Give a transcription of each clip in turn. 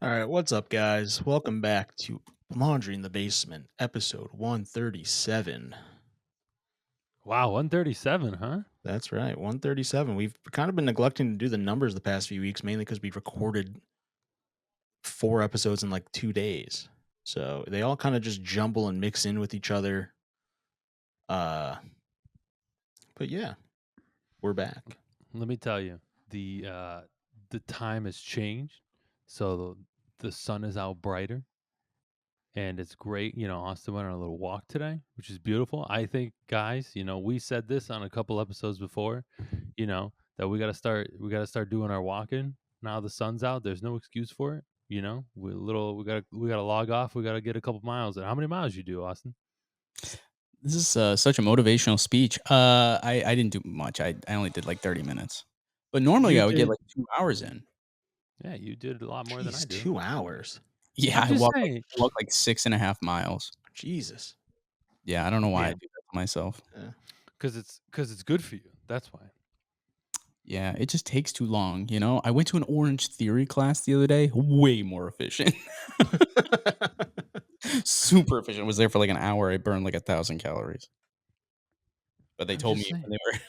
All right, what's up, guys? Welcome back to Laundry in the Basement, episode 137. Wow, 137, huh? That's right, 137. We've kind of been neglecting to do the numbers the past few weeks, mainly because we recorded 4 episodes in like 2 days. So they all kind of just jumble and mix in with each other. Uh, but yeah, we're back. Let me tell you, the time has changed. So the sun is out brighter and it's great. Austin went on a little walk today, which is beautiful. I think, guys, we said this on a couple episodes before, that we gotta start doing our walking. Now the sun's out, there's no excuse for it. We gotta log off, we gotta get a couple miles. And how many miles you do, Austin? This is such a motivational speech. I didn't do much. I only did like 30 minutes, but normally You I would get did like 2 hours in. Yeah, you did a lot more than I Jeez, do. 2 hours. Yeah, I'm just saying. I walked like 6.5 miles. Jesus. Yeah, I don't know why I Man. do that to myself. Yeah. Because it's good for you. That's why. Yeah, it just takes too long. I went to an Orange Theory class the other day. Way more efficient. Super efficient. Was there for like an hour. I burned like 1,000 calories. But they I'm told just me saying.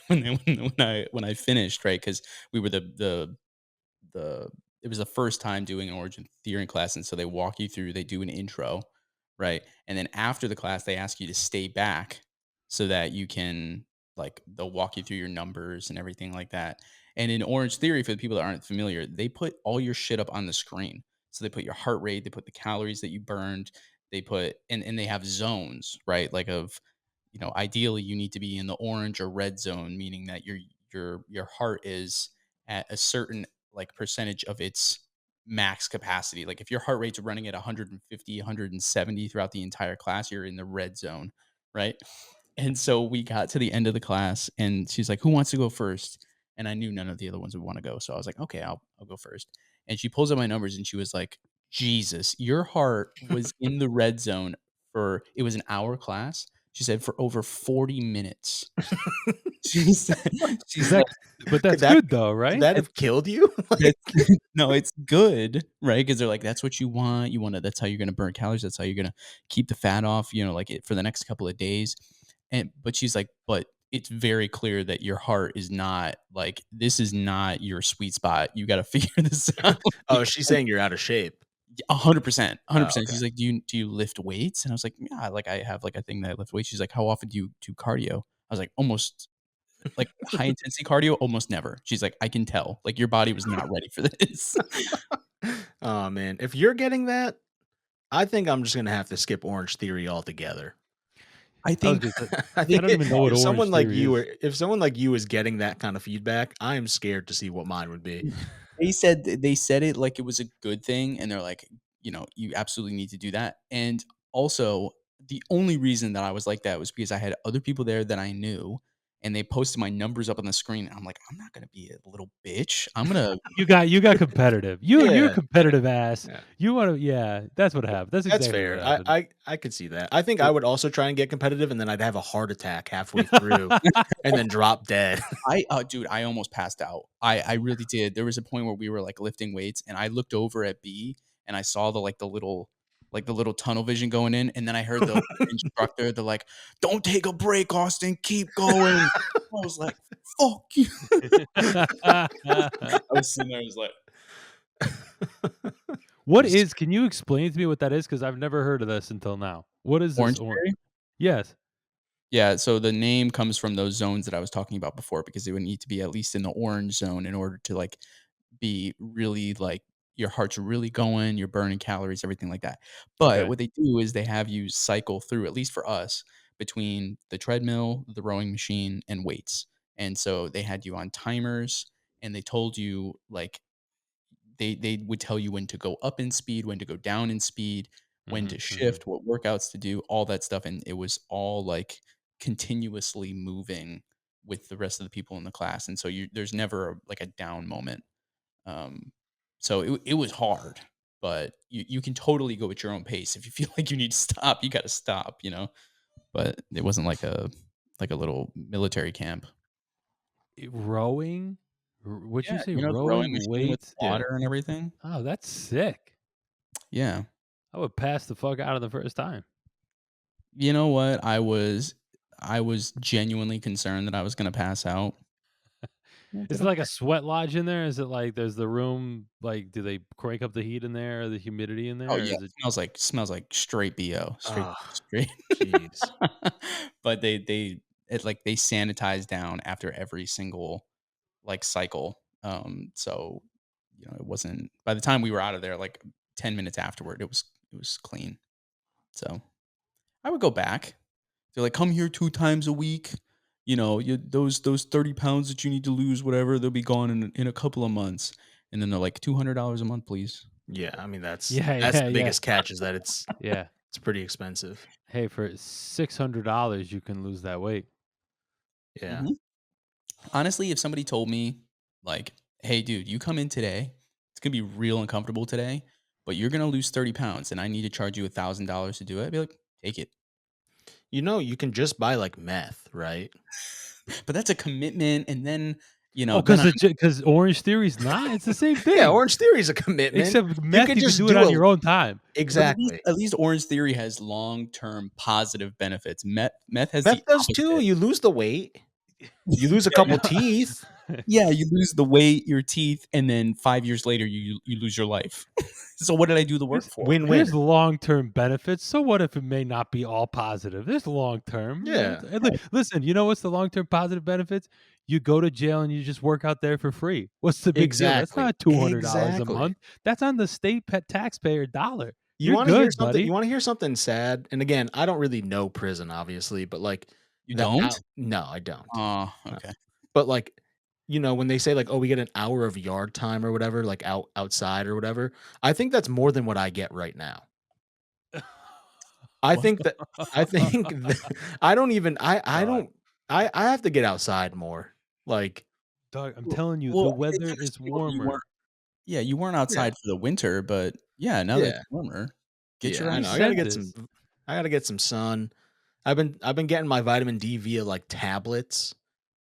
when they were when I finished, right? Because we were the it was the first time doing an origin theory class, and so they walk you through, they do an intro, right? And then after the class, they ask you to stay back so that you can like they'll walk you through your numbers and everything like that. And in Orange Theory, for the people that aren't familiar, they put all your shit up on the screen. So they put your heart rate, they put the calories that you burned, they put and they have zones, right? Like of ideally you need to be in the orange or red zone, meaning that your heart is at a certain like percentage of its max capacity. Like if your heart rate's running at 150, 170 throughout the entire class, you're in the red zone, right? And so we got to the end of the class and she's like, "Who wants to go first?" And I knew none of the other ones would want to go. So I was like, "Okay, I'll go first." And she pulls up my numbers and she was like, "Jesus, your heart was in the red zone for it was an hour class." She said for over 40 minutes. She said, Is she's that like, but Could that's that good though, could right? that have killed you? that's no, it's good, right? Because 'Cause they're like, "That's what you want. You wanna that's how you're gonna burn calories. That's how you're gonna keep the fat off, like, it for the next couple of days." But she's like, "But it's very clear that your heart is not like, this is not your sweet spot. You gotta figure this out." Oh, she's saying you're out of shape. 100%, Oh, 100%. okay. She's like, "Do you lift weights?" And I was like, "Yeah, like, I have, like, a thing that I lift weights." She's like, "How often do you do cardio?" I was like, "Almost like, high intensity cardio, almost never." She's like, "I can tell, like, your body was not ready for this." Oh, man. If you're getting that, I think I'm just gonna have to skip Orange Theory altogether. I I was think gonna say, I I think I don't think even know what if Orange someone like Theory you is. are if someone like you is getting that kind of feedback, I am scared to see what mine would be. they said it like it was a good thing, and they're like, "You absolutely need to do that." And also, the only reason that I was like that was because I had other people there that I knew, and they posted my numbers up on the screen, and I'm like, "I'm not gonna be a little bitch. I'm gonna." You got competitive. You're a Yeah, competitive ass. yeah. You wanna yeah, that's what happened. That's That's exactly what fair. I happened. I I could see that. I think I It would also try and get competitive, and then I'd have a heart attack halfway through and then drop dead. Dude, I almost passed out. I really did. There was a point where we were, like, lifting weights, and I looked over at B, and I saw the little tunnel vision going in, and then I heard the instructor, they're like, "Don't take a break, Austin, keep going." I was like, "Fuck you." I was sitting there, I was like, What just is can you explain to me what that is? Because 'Cause I've never heard of this until now. What is this Orange or Theory? Yes. Yeah, so the name comes from those zones that I was talking about before because they would need to be at least in the orange zone in order to, like, be really, like, your heart's really going, you're burning calories, everything like that. But Okay. what they do is they have you cycle through, at least for us, between the treadmill, the rowing machine, and weights. And so they had you on timers, and they told you, like, they would tell you when to go up in speed, when to go down in speed, when to Mhm, mhm. shift, what workouts to do, all that stuff, and it was all, like, continuously moving with the rest of the people in the class, and so there's never, like, a down moment. Um, so it was hard, but you can totally go at your own pace. If you feel like you need to stop, you gotta stop. But it wasn't like a little military camp. Rowing? What'd Yeah, you say? the rowing Rowing, machine with weights? Yeah. water and everything? Oh, that's sick. Yeah. I would pass the fuck out of the first time. You know what? I was genuinely concerned that I was gonna pass out. I Is did it like a okay. sweat lodge in there? Is it like there's the room? Like, do they crank up the heat in there or the humidity in Oh there? Or yeah, is it? smells like straight BO, straight Oh, straight. jeez. But they sanitize down after every single like cycle. So it wasn't by the time we were out of there, like 10 minutes afterward, it was clean. So I would go back. They're like, come here 2 times a week. Those 30 pounds that you need to lose, whatever, they'll be gone in a couple of months. And then they're like, $200 a month, please. Yeah, I mean Yeah, that's yeah, the yeah, biggest catch is that it's yeah. it's pretty expensive. Hey, for $600, you can lose that weight. Yeah. Mhm. Honestly, if somebody told me, like, hey, dude, you come in today, it's gonna be real uncomfortable today, but you're gonna lose 30 pounds and I need to charge you $1,000 to do it, I'd be like, take it. You can just buy like meth, right? But that's a commitment. And then, Oh, then because Orange Theory's not. It's the same Yeah, thing. Orange Theory is a commitment. Except with You meth, could you could just do it do on a your own time. but at least exactly. at least Orange Theory has long-term positive benefits. Meth has the Meth does too. opposite. You lose the weight. You lose a Yeah, couple teeth. yeah, you lose the weight, your teeth, and then 5 years later, you lose your life. So what did I do the work There's for? Win-win. there's long-term benefits. So what if it may not be all positive? There's long-term. Yeah. Listen, you know what's the long-term positive benefits? You go to jail and you just work out there for free. What's the big deal? That's Exactly. not $200 a Exactly. month. That's on the state pet taxpayer dollar. You You're wanna hear good, something buddy. you wanna hear something sad? And again, I don't really know prison, obviously, but like You the don't? out no, I don't. Oh, Uh, okay. but like, when they say like, "Oh, we get an hour of yard time or whatever, like outside or whatever," I think that's more than what I get right now. I What? think that I think I don't even I Dog, don't I have to get outside more. Like, dog, I'm Well telling you, the well, it's weather is understandable you weren't warmer. yeah, you weren't yeah, outside for the winter, but yeah, now that it's yeah, warmer, get yeah, your I We know. ass said this. I gotta get some sun. I've been getting my vitamin D via like tablets,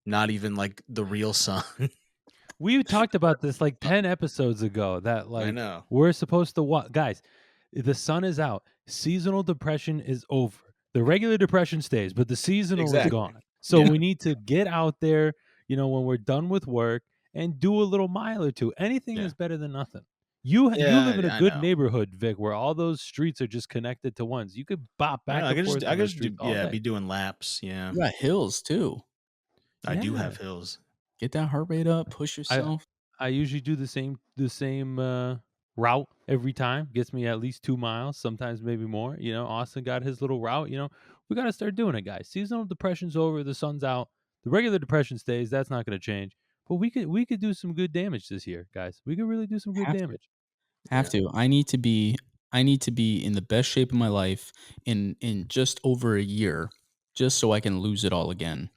not even like the real sun. We talked about this like 10 episodes ago that I like know. we're supposed to what guys, the sun is out. Seasonal depression is over. The regular depression stays, but the seasonal is Exactly. gone. So Yeah. we need to get out there, when we're done with work and do a little mile or two. Anything Yeah. is better than nothing. You Yeah, live in a I good know. neighborhood, Vic, where all those streets are just connected to ones. You could bop I know. back and forth I on could those just do streets all yeah, day. be doing laps. Yeah. You got hills too. I do Yeah. have hills. Get that heart rate up, push I yourself. I usually do the same route every time. Gets me at least 2 miles, sometimes maybe more. Austin got his little route. We got to start doing it, guys. Seasonal depression's over. The sun's out. The regular depression stays. That's not going to change. But we could do some good damage this year, guys. We could really do some good Have to. damage. Have Yeah. to. I need to be in the best shape of my life in just over a year, just so I can lose it all again.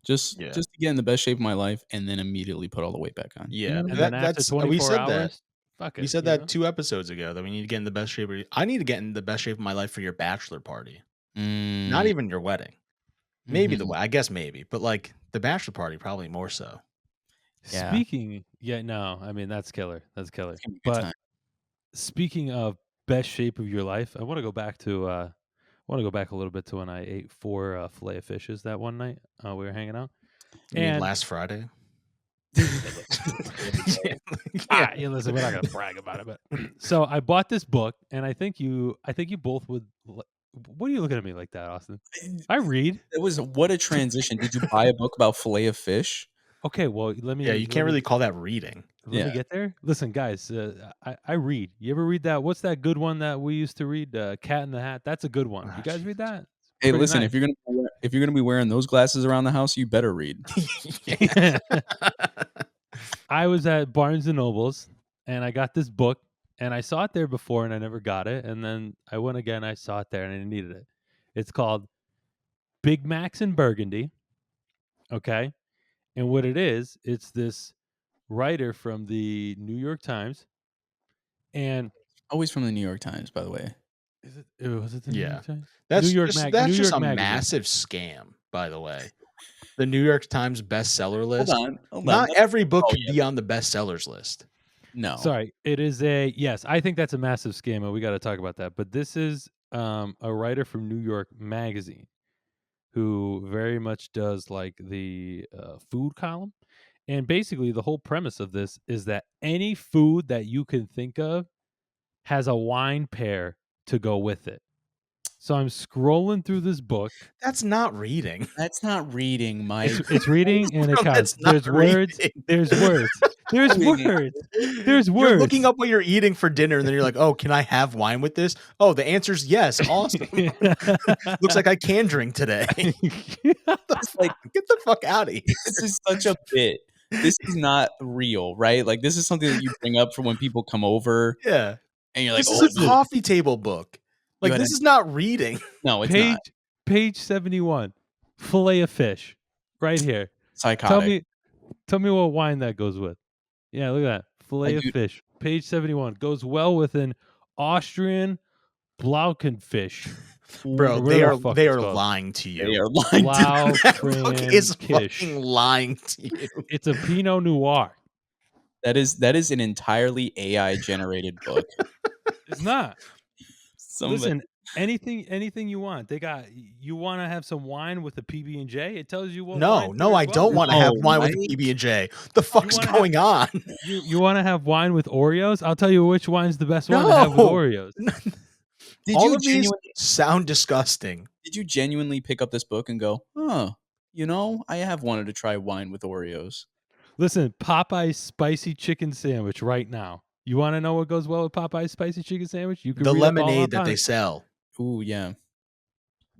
Just Yeah. just to get in the best shape of my life and then immediately put all the weight back on. You Yeah. know what I And mean? then after We 24 said that. hours, fuck We it. said that 2 episodes ago that we need to get in the best shape I need to get in the best shape of my life for your bachelor party. Not Mm, even your wedding. Maybe mhm. I guess maybe, but like the bachelor party probably more so. Yeah, Yeah, no, I mean that's killer. That's killer. it's gonna be a good But time. speaking of best shape of your life, I want to go back to a little bit to when I ate 4 fillet of fishes that one night we were hanging out. You mean And last Friday? yeah, Yeah. Yeah. yeah, listen, we're not gonna brag about it, but so I bought this book, and I think you both would. What are you looking at me like that, Austin? I read. It was what a transition. Did you buy a book about fillet of fish? Okay, well, let Yeah, me you let can't me really call that reading. let me Yeah. get there. Listen, guys, I read. You ever read that? What's that good one that we used to read? Cat in the Hat. That's a good one. You Ah, guys read Jesus. that? It's Hey, pretty listen, nice. if you're gonna be wearing those glasses around the house, you better read. Yeah. I was at Barnes and Nobles and I got this book and I saw it there before and I never got it. And then I went again, I saw it there and I needed it. It's called Big Macs in Burgundy. Okay. And what it is, it's this writer from the New York Times. And Always from the New York Times, by the way. was it the New Yeah. York Times? That's New that's just York a Magazine. massive scam, by the way. The New York Times bestseller Hold list. on, hold on. Not every book Oh could yeah, be on the bestsellers list. No. Sorry, it is a yes. I think that's a massive scam, we got to talk about that. But this is a writer from New York Magazine who very much does like the food column, and basically the whole premise of this is that any food that you can think of has a wine pair to go with it. So I'm scrolling through this book. That's not reading. That's not reading, Mike. It's reading and it Bro, counts. that's not There's words. reading. There's words. There's Reading. words. There's You're words. looking up what you're eating for dinner, and then you're like, "Oh, can I have wine with this?" Oh, the answer's yes. Awesome. Looks like I can drink today. It's like, Get the fuck out of here. this is such a bit. This is not real, right? Like, this is something that you bring up for when people come over, Yeah, and you're like, this "Oh, is a coffee table book. Like, had this is not reading. no, it's page not page 71. Fillet of fish. Right here. psychotic." Tell me what wine that goes with. Yeah, look at that. Fillet of do- fish. Page 71. Goes well with an Austrian Blaukenfish. Bro, Or they whatever are the fuck they it's are called. lying to you. They are lying. That book is Blaufränkisch. fucking lying to you. It's a Pinot Noir. That is an entirely AI generated book. It's not. Somebody, Listen, anything you want. They got. You want to have some wine with a PB&J? It tells you what. No, wine no, pairs I well don't with want to it. have No, wine with Mike. PB&J. The fuck's wanna going on? You want to have wine with Oreos? I'll tell you which wine's the best one to have with No. Oreos. did All you of these genuinely sound disgusting. did you genuinely pick up this book and go, "Huh, I have wanted to try wine with Oreos." Listen, Popeye's spicy chicken sandwich right now. You want to know what goes well with Popeye's spicy chicken sandwich? You can The read up all lemonade up that on they it. sell. Ooh, yeah.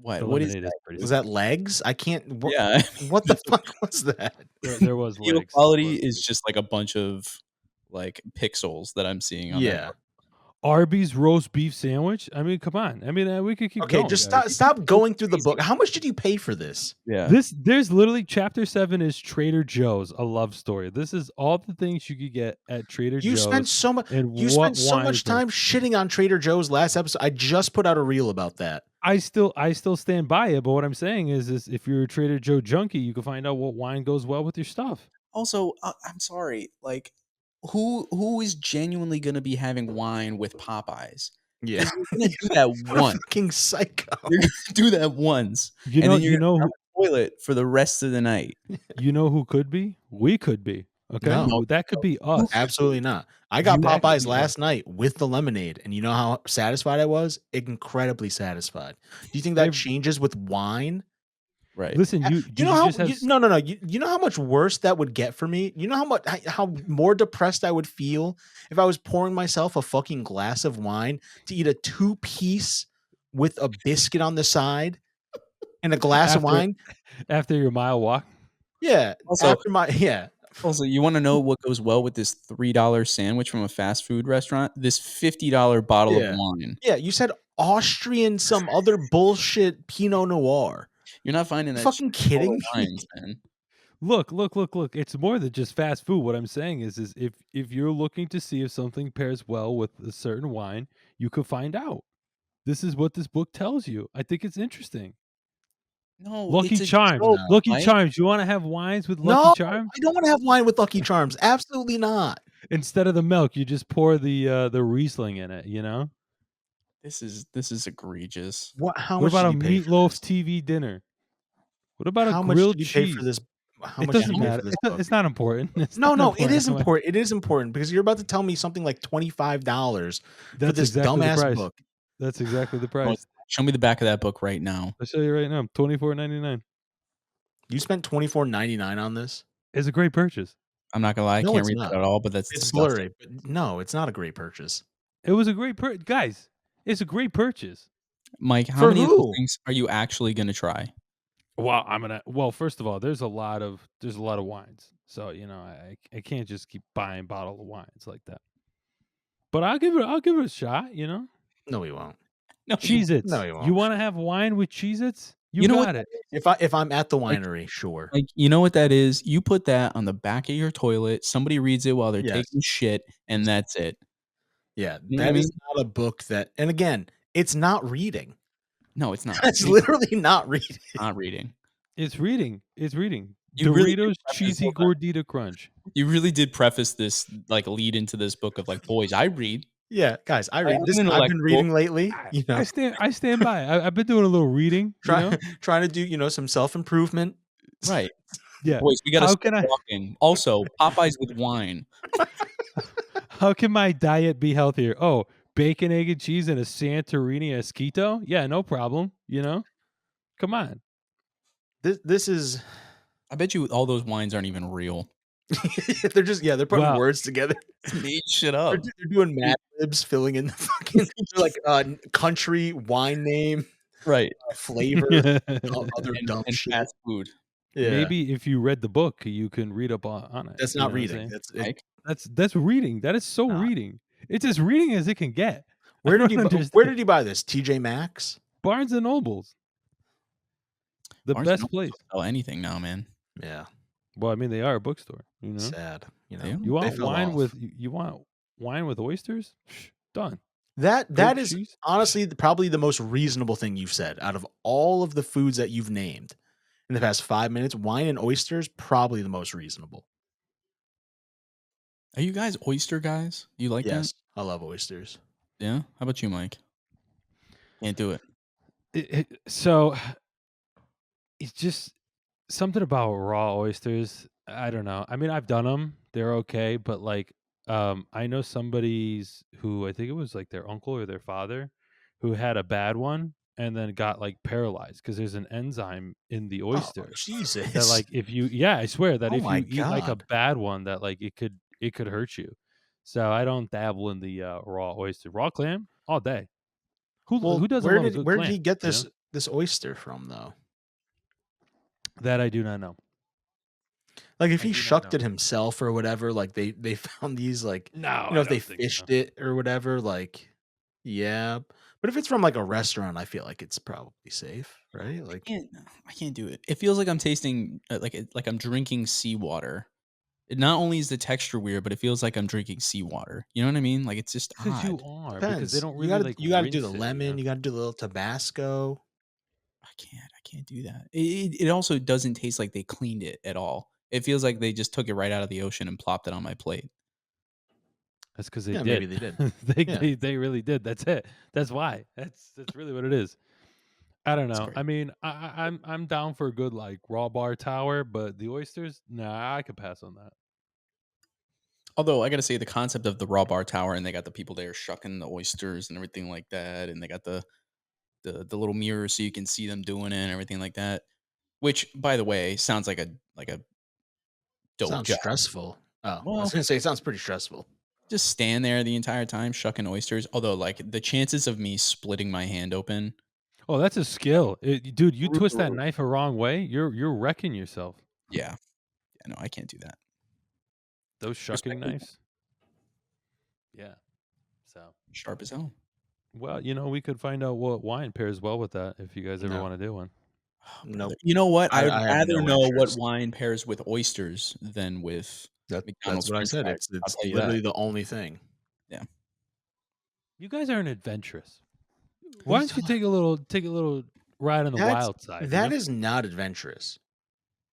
What? The What is lemonade that? is pretty. Was that legs? I can't. What, Yeah. what the fuck was that? There was Video legs. quality is just like a bunch of like pixels that I'm seeing on that Yeah. book. Arby's roast beef sandwich. I mean, come on. I mean, we could keep Okay, going. just guys. stop going through the book. How much did you pay for this? Yeah. There's literally chapter 7 is Trader Joe's, a love story. This is all the things you could get at Trader You Joe's. spent so much. and You what spent so wine much is there. time shitting on Trader Joe's last episode. I just put out a reel about that. I still stand by it, but what I'm saying is if you're a Trader Joe junkie, you can find out what wine goes well with your stuff. Also, I'm sorry. Like, who is genuinely going to be having wine with Popeyes? Yeah, You're going to do that what a once. fucking psycho. You're going to do that once, You and know, then you're you going to know, on the toilet for the rest of the night. you know who could be? We could be. Okay, No. that could be us. Absolutely not. I got You actually Popeyes are. last night with the lemonade, and you know how satisfied I was? Incredibly satisfied. Do you think that I've- changes with wine? Right. Listen, you You know how just have no. You know how much worse that would get for me? You know how more depressed I would feel if I was pouring myself a fucking glass of wine to eat a 2-piece with a biscuit on the side and a glass of After- wine? after your mile walk. Yeah. Also- Also, you want to know what goes well with this $3 sandwich from a fast food restaurant? This $50 bottle Yeah. of wine. yeah, you said Austrian some other bullshit Pinot Noir. You're not finding that Fucking shit in kidding all me? the wines, man. Look. It's more than just fast food. What I'm saying is if you're looking to see if something pairs well with a certain wine, you could find out. This is what this book tells you. I think it's interesting. No, Lucky it's a Charms. joke, Lucky Mike. Charms. You want to have wines with No, Lucky Charms? I don't want to have wine with Lucky Charms. Absolutely not. Instead of the milk, you just pour the Riesling in it, you know? This is egregious. How What much about a did you pay for meatloaf this? TV dinner? What about How a much grilled did you pay cheese? for this? How It much did doesn't you pay matter. for this book? It's not important. It's No, not no, it important. is important. It is important because you're about to tell me something like $25 for That's this exactly the dumbass price. book. That's exactly the price. Show me the back of that book right now. I'll show you right now. $24.99. You spent $24.99 on this? It's a great purchase. I'm not gonna lie, I No, can't it's read not. that at all, but that's It's disgusting. blurry. But no, it's not a great purchase. It was a great guys. It's a great purchase. Mike, how For many of who? those things are you actually gonna try? Well, first of all, there's a lot of wines. So, I can't just keep buying bottle of wines like that. But I'll give it a shot, you know? No, we won't. No, Cheez-Its. No, you won't. You want to have wine with Cheez-Its? You know what got it. If I'm at the winery, sure. Like, you know what that is? You put that on the back of your toilet, somebody reads it while they're Yes. taking shit, and that's it. Yeah, You know what I that is not a book that. And again, it's not reading. No, it's not. It's literally not reading. not reading. It's reading. You really Doritos think that's cheesy so bad? gordita crunch. You really did preface this, like, lead into this book of, like, "Boys, I read. Yeah, guys, I I'm read this. an I've been intellectual." reading lately. I stand by. I've been doing a little reading. You Try know. trying to do some self improvement. Right. Yeah. "Boys, we gotta How start can I? walking. Also, Popeyes with wine." How can my diet be healthier? Oh, bacon, egg, and cheese, and a Santorini Esquito. Yeah, no problem. You know. Come on. This is I bet you all those wines aren't even real. they're putting Well, words together. It's made shit up. They're doing Mad Libs, filling in the fucking they're like country wine name, Right. flavor, other dumb And shit. fast food. Yeah, maybe if you read the book, you can read up on it. that's You not know what I'm reading. saying? That's it. Mike, That's reading. That is so Not. reading. It's as reading as it can get. I Where did don't you where understand. did you buy this? TJ Maxx. Barnes and Nobles, the Barnes& and best Noble place. don't sell anything now, man. Yeah, Well, I mean, they are a bookstore. You know, sad. They are. you They want fell wine off. with you want wine with oysters? Done. That Goat is cheese. honestly probably the most reasonable thing you've said out of all of the foods that you've named in the past 5 minutes. Wine and oysters probably the most reasonable. Are you guys oyster guys? You like that? Yes, I love oysters. Yeah? How about you, Mike? Can't do it. So it's just something about raw oysters. I don't know. I mean, I've done them. They're okay, but like, I know somebody's who I think it was like their uncle or their father who had a bad one and then got like paralyzed because there's an enzyme in the Oh oyster that Jesus! like if you yeah, I swear that Oh if my you eat like a God! bad one that like it could hurt you. So I don't dabble in the raw oyster. Raw clam all day. Who Well, doesn't love a good where did he clam, get you know? this oyster from though? That I do not know. Like if I he do not shucked know. it himself or whatever, like they found these like No, if I they don't think so. fished it or whatever, like yeah. But if it's from like a restaurant, I feel like it's probably safe, right? Like I can't do it. It feels like I'm tasting like I'm drinking seawater. It not only is the texture weird, but it feels like I'm drinking seawater. You know what I mean? Like it's just Because you odd. are, because they depends. don't really like You gotta do the rinse it, lemon. You gotta do the little Tabasco. I can't do that. It also doesn't taste like they cleaned it at all. It feels like they just took it right out of the ocean and plopped it on my plate. That's because they Yeah, maybe did. they did. they, Yeah, they they really did. That's it. That's why. That's really what it is. I don't It's know. great. I mean, I'm down for a good like raw bar tower, but the oysters, nah, I could pass on that. Although I gotta say the concept of the raw bar tower and they got the people there shucking the oysters and everything like that, and they got the little mirrors so you can see them doing it and everything like that. Which, by the way, sounds like a dope sounds job. stressful. Oh, I was Well, gonna say it sounds pretty stressful. just stand there the entire time shucking oysters. Although, like the chances of me splitting my hand open, Oh, that's a skill, dude. You through the twist that roof. knife a wrong way, you're wrecking yourself. Yeah, yeah, no, I can't do that. Those shucking Respectable, knives, yeah. So, sharp as hell. well, we could find out what wine pairs well with that if you guys ever No, want to do one. Oh, brother. nope. You know what? I would I have rather no know what interest. wine pairs with oysters than with That's McDonald's what I French said. fries. I'll It's tell you that. literally the only thing. Yeah. You guys aren't adventurous. What are Why you don't you talking? take a little ride on the wild side? That is not adventurous.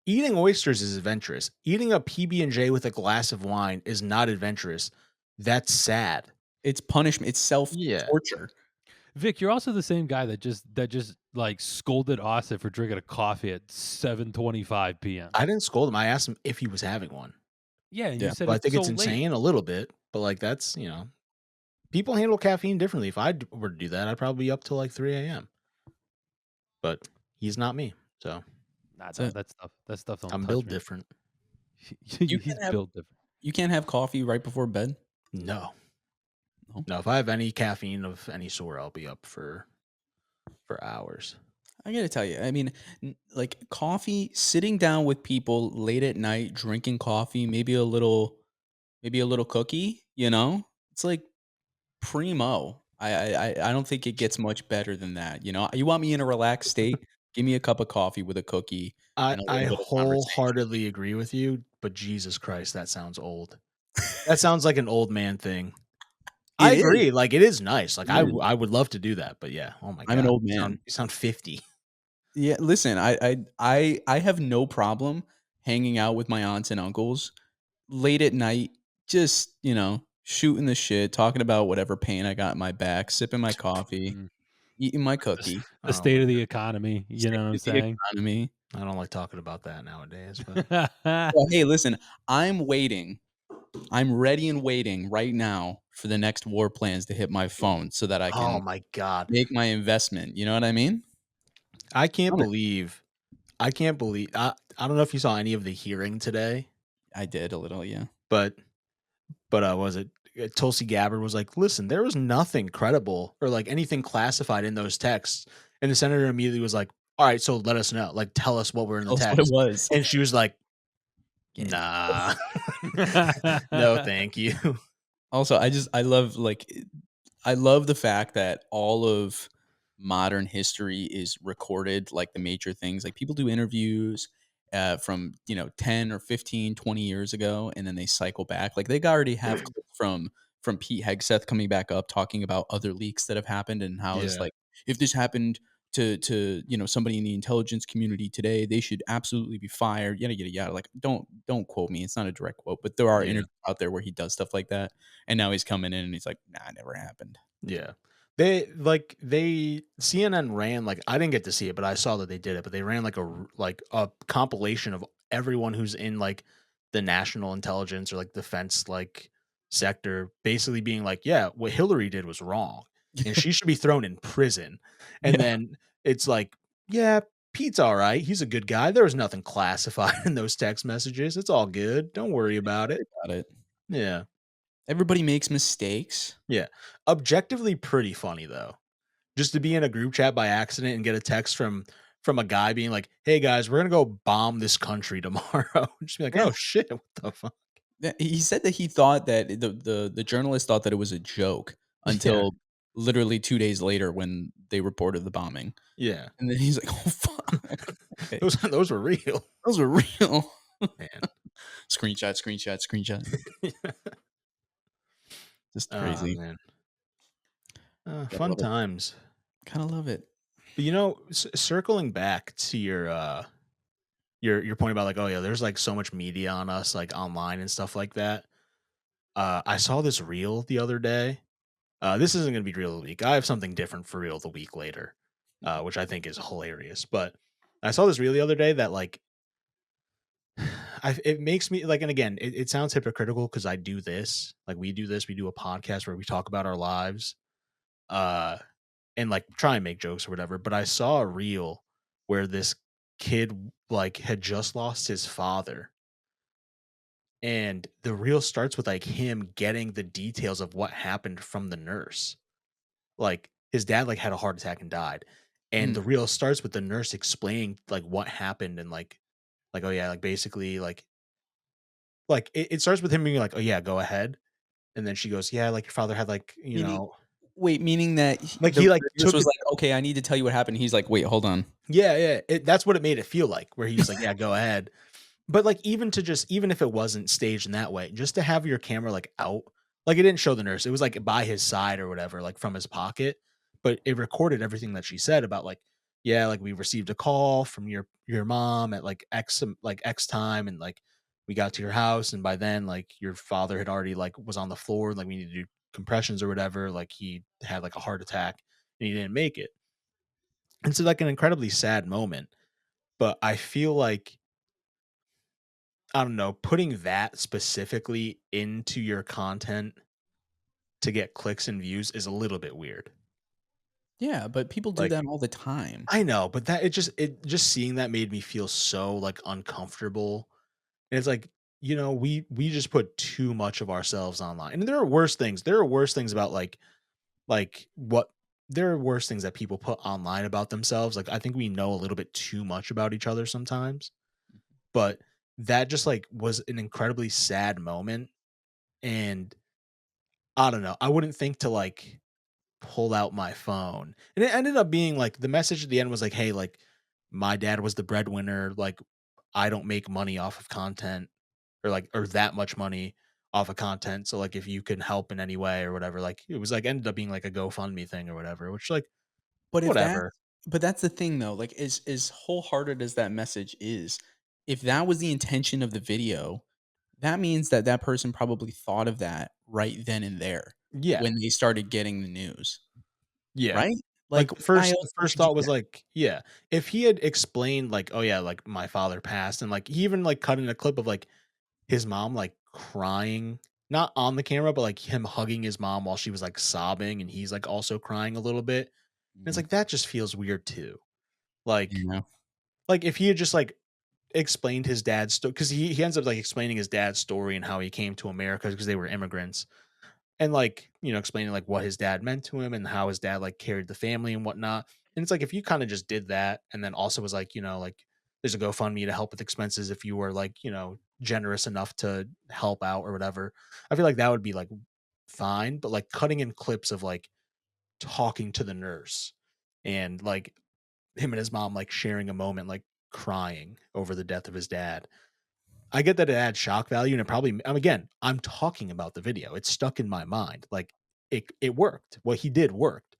Eating oysters is adventurous. Eating a PB&J with a glass of wine is not adventurous. That's sad. It's punishment. It's self Yeah. torture. Vic, you're also the same guy that just like scolded Austin for drinking a coffee at 7:25 p.m. I didn't scold him. I asked him if he was having one. Yeah, and you Yeah. said Well, I it's think so it's late. insane a little bit, but like that's, people handle caffeine differently. If were to do that, I'd probably be up till like 3 a.m. But he's not me. So Nah, That's it. that stuff don't I'm touch built me. different. You He's can't have built different. you can't have coffee right before bed? No. No. No, if I have any caffeine of any sort, I'll be up for hours. I gotta tell you, I mean, like coffee, sitting down with people late at night, drinking coffee, maybe a little cookie. It's like primo. I don't think it gets much better than that. You want me in a relaxed state? Give me a cup of coffee with a cookie and a I little bit of conversation. wholeheartedly agree with you, but Jesus Christ, that sounds old. That sounds like an old man thing. I It is. agree. Like it is nice. Like It is. I would love to do that, but yeah. Oh my I'm an god, old man. you sound 50. Yeah, listen, I have no problem hanging out with my aunts and uncles late at night, just, shooting the shit, talking about whatever pain I got in my back, sipping my coffee, Mm. eating my The s cookie, the I don't state like of the it. economy, you know state what I'm of the saying? economy. I don't like talking about that nowadays, but Well, hey, listen, I'm waiting. I'm ready and waiting right now for the next war plans to hit my phone so that I oh can my god. make my investment. You know what I mean? I can't Honest. believe I can't believe I don't know if you saw any of the hearing today, I did a little, yeah. but was it Tulsi Gabbard was like, "Listen, there was nothing credible or like anything classified in those texts." And the senator immediately was like, "All right, so let us know. Like tell us what were in the Tell us what it text." was. And she was like, Yeah. "Nah. No, thank you." Also, I love the fact that all of modern history is recorded, like the major things. Like people do interviews from, 10 or 15, 20 years ago, and then they cycle back. Like they already have clips from Pete Hegseth coming back up talking about other leaks that have happened and how it's Yeah. like if this happened to somebody in the intelligence community today, they should absolutely be fired, yada yada yada. Like don't quote me. It's not a direct quote, but there are Yeah. interviews out there where he does stuff like that. And now he's coming in and he's like, "Nah, it never happened." Yeah. They CNN ran like I didn't get to see it, but I saw that they did it, but they ran like a compilation of everyone who's in like the national intelligence or like defense like sector basically being like, "Yeah, what Hillary did was wrong and she should be thrown in prison." And Yeah, then it's like, "Yeah, Pete's all right. He's a good guy. There was nothing classified in those text messages. It's all good. Don't worry about it." got it. Yeah. Everybody makes mistakes. Yeah. Objectively pretty funny though. Just to be in a group chat by accident and get a text from a guy being like, "Hey guys, we're gonna go bomb this country tomorrow." Just be like, Yeah. "Oh shit, what the fuck?" Yeah, he said that he thought that the journalist thought that it was a joke Yeah, until literally 2 days later when they reported the bombing. yeah. And then he's like, "Oh, fuck. Okay. Those were real, Those are real." man. Screenshot, screenshot, screenshot. Just Oh crazy. man, Gotta fun love it. times. Kinda love it. But circling back to your point about like, oh yeah, there's like so much media on us, like online and stuff like that. I saw this reel the other day. This isn't gonna be real of the week. I have something different for real of the week later, which I think is hilarious. But I saw this reel the other day that like it makes me like, and again, it sounds hypocritical because I do this, like we do this, we do a podcast where we talk about our lives, uh, and like try and make jokes or whatever. But I saw a reel where this kid like had just lost his father, and the reel starts with like him getting the details of what happened from the nurse. Like his dad like had a heart attack and died, and Mm. the reel starts with the nurse explaining like what happened and like oh yeah, like basically like it starts with him being like, "Oh yeah, go ahead." And then she goes, "Yeah, like your father had like, Meaning wait, meaning that like the he like nurse took was it." like, "Okay, I need to tell you what happened." He's like, "Wait, hold on." Yeah, yeah. That's what it made it feel like, where he was like, "Yeah, go ahead." But like even if it wasn't staged in that way, just to have your camera like out, like it didn't show the nurse. It was like by his side or whatever, like from his pocket, but it recorded everything that she said about like, yeah, like we received a call from your mom at like X time and like we got to your house and by then like your father had already like was on the floor, like we need to do compressions or whatever, like he had like a heart attack and he didn't make it. And so like an incredibly sad moment, but I feel like I don't know, putting that specifically into your content to get clicks and views is a little bit weird. Yeah, but people do Like, that all the time. I know, but it just seeing that made me feel so like uncomfortable. And it's like, we just put too much of ourselves online. And there are worse things. There are worse things about like what there are worse things that people put online about themselves. Like I think we know a little bit too much about each other sometimes. But that just like was an incredibly sad moment and I don't know. I wouldn't think to like pull out my phone. And it ended up being like the message at the end was like, "Hey, like my dad was the breadwinner. Like I don't make money off of content or that much money off of content. So like if you can help in any way or whatever." Like it was like ended up being like a GoFundMe thing or whatever, which like But if that whatever. but that's the thing though, like, as wholehearted as that message is, if that was the intention of the video, that means that that person probably thought of that right then and there Yeah. when they started getting the news, Yeah. right? Like, Like, why first else would first you do thought was that? like, yeah, if he had explained like, "Oh, yeah, like, my father passed," and, like, he even, like, cut in a clip of, like, his mom, like, crying, not on the camera, but, like, him hugging his mom while she was, like, sobbing, and he's, like, also crying a little bit, and it's Mhm. like, that just feels weird too. Like Yeah. if he had just, like, explained his dad's story, because he ends up, like, explaining his dad's story and how he came to America because they were immigrants. And, like, explaining, like, what his dad meant to him and how his dad, like, carried the family and whatnot. And it's like, if you kinda just did that and then also was like, like, there's a GoFundMe to help with expenses if you were, like, generous enough to help out or whatever. I feel like that would be, like, fine, but, like, cutting in clips of, like, talking to the nurse and, like, him and his mom, like, sharing a moment, like, crying over the death of his dad. I get that it adds shock value, and it probably again, I'm talking about the video. It's stuck in my mind. Like, it worked. What he did worked,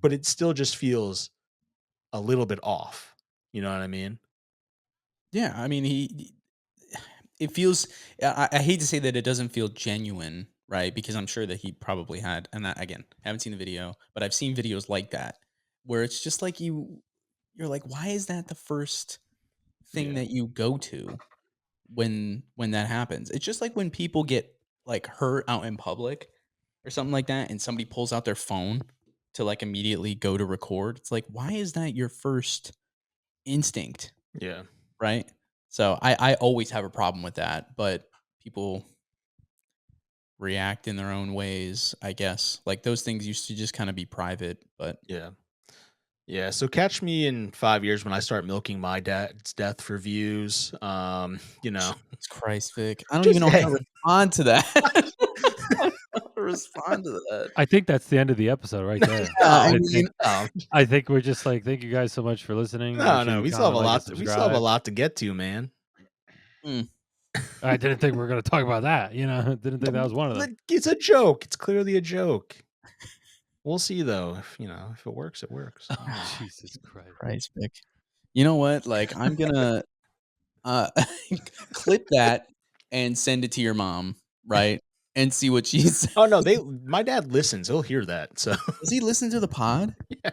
but it still just feels a little bit off. You know what I mean? Yeah, I mean, it feels I hate to say that it doesn't feel genuine, right? Because I'm sure that he probably had, and I, again, haven't seen the video, but I've seen videos like that where it's just like you're like, why is that the first thing Yeah. that you go to when that happens? It's just like when people get like hurt out in public or something like that, and somebody pulls out their phone to like immediately go to record. It's like, why is that your first instinct? Yeah. Right? So I always have a problem with that, but people react in their own ways, I guess. Like those things used to just kind of be private, but Yeah. Yeah. So catch me in 5 years when I start milking my dad's death for views. Jesus Christ, Vic. I don't even Just know how hey. to respond to that. I don't know how to respond to that. I think that's the end of the episode right there. Yeah, I No, I mean, think I think we're just like, thank you guys so much for listening. Make no, sure no. you We still have comment, a like, and lot. We still have a subscribe. lot to get to, man. mm, I didn't think we were going to talk about that. Didn't think that was one of them. It's a joke. It's clearly a joke. We'll see though. If it works, it works. Oh, Jesus Christ. Christ, Vic. You know what? Like I'm gonna uh clip that and send it to your mom, right? And see what she says. Oh no, my dad listens. He'll hear that. So Does he listen to the pod? yeah.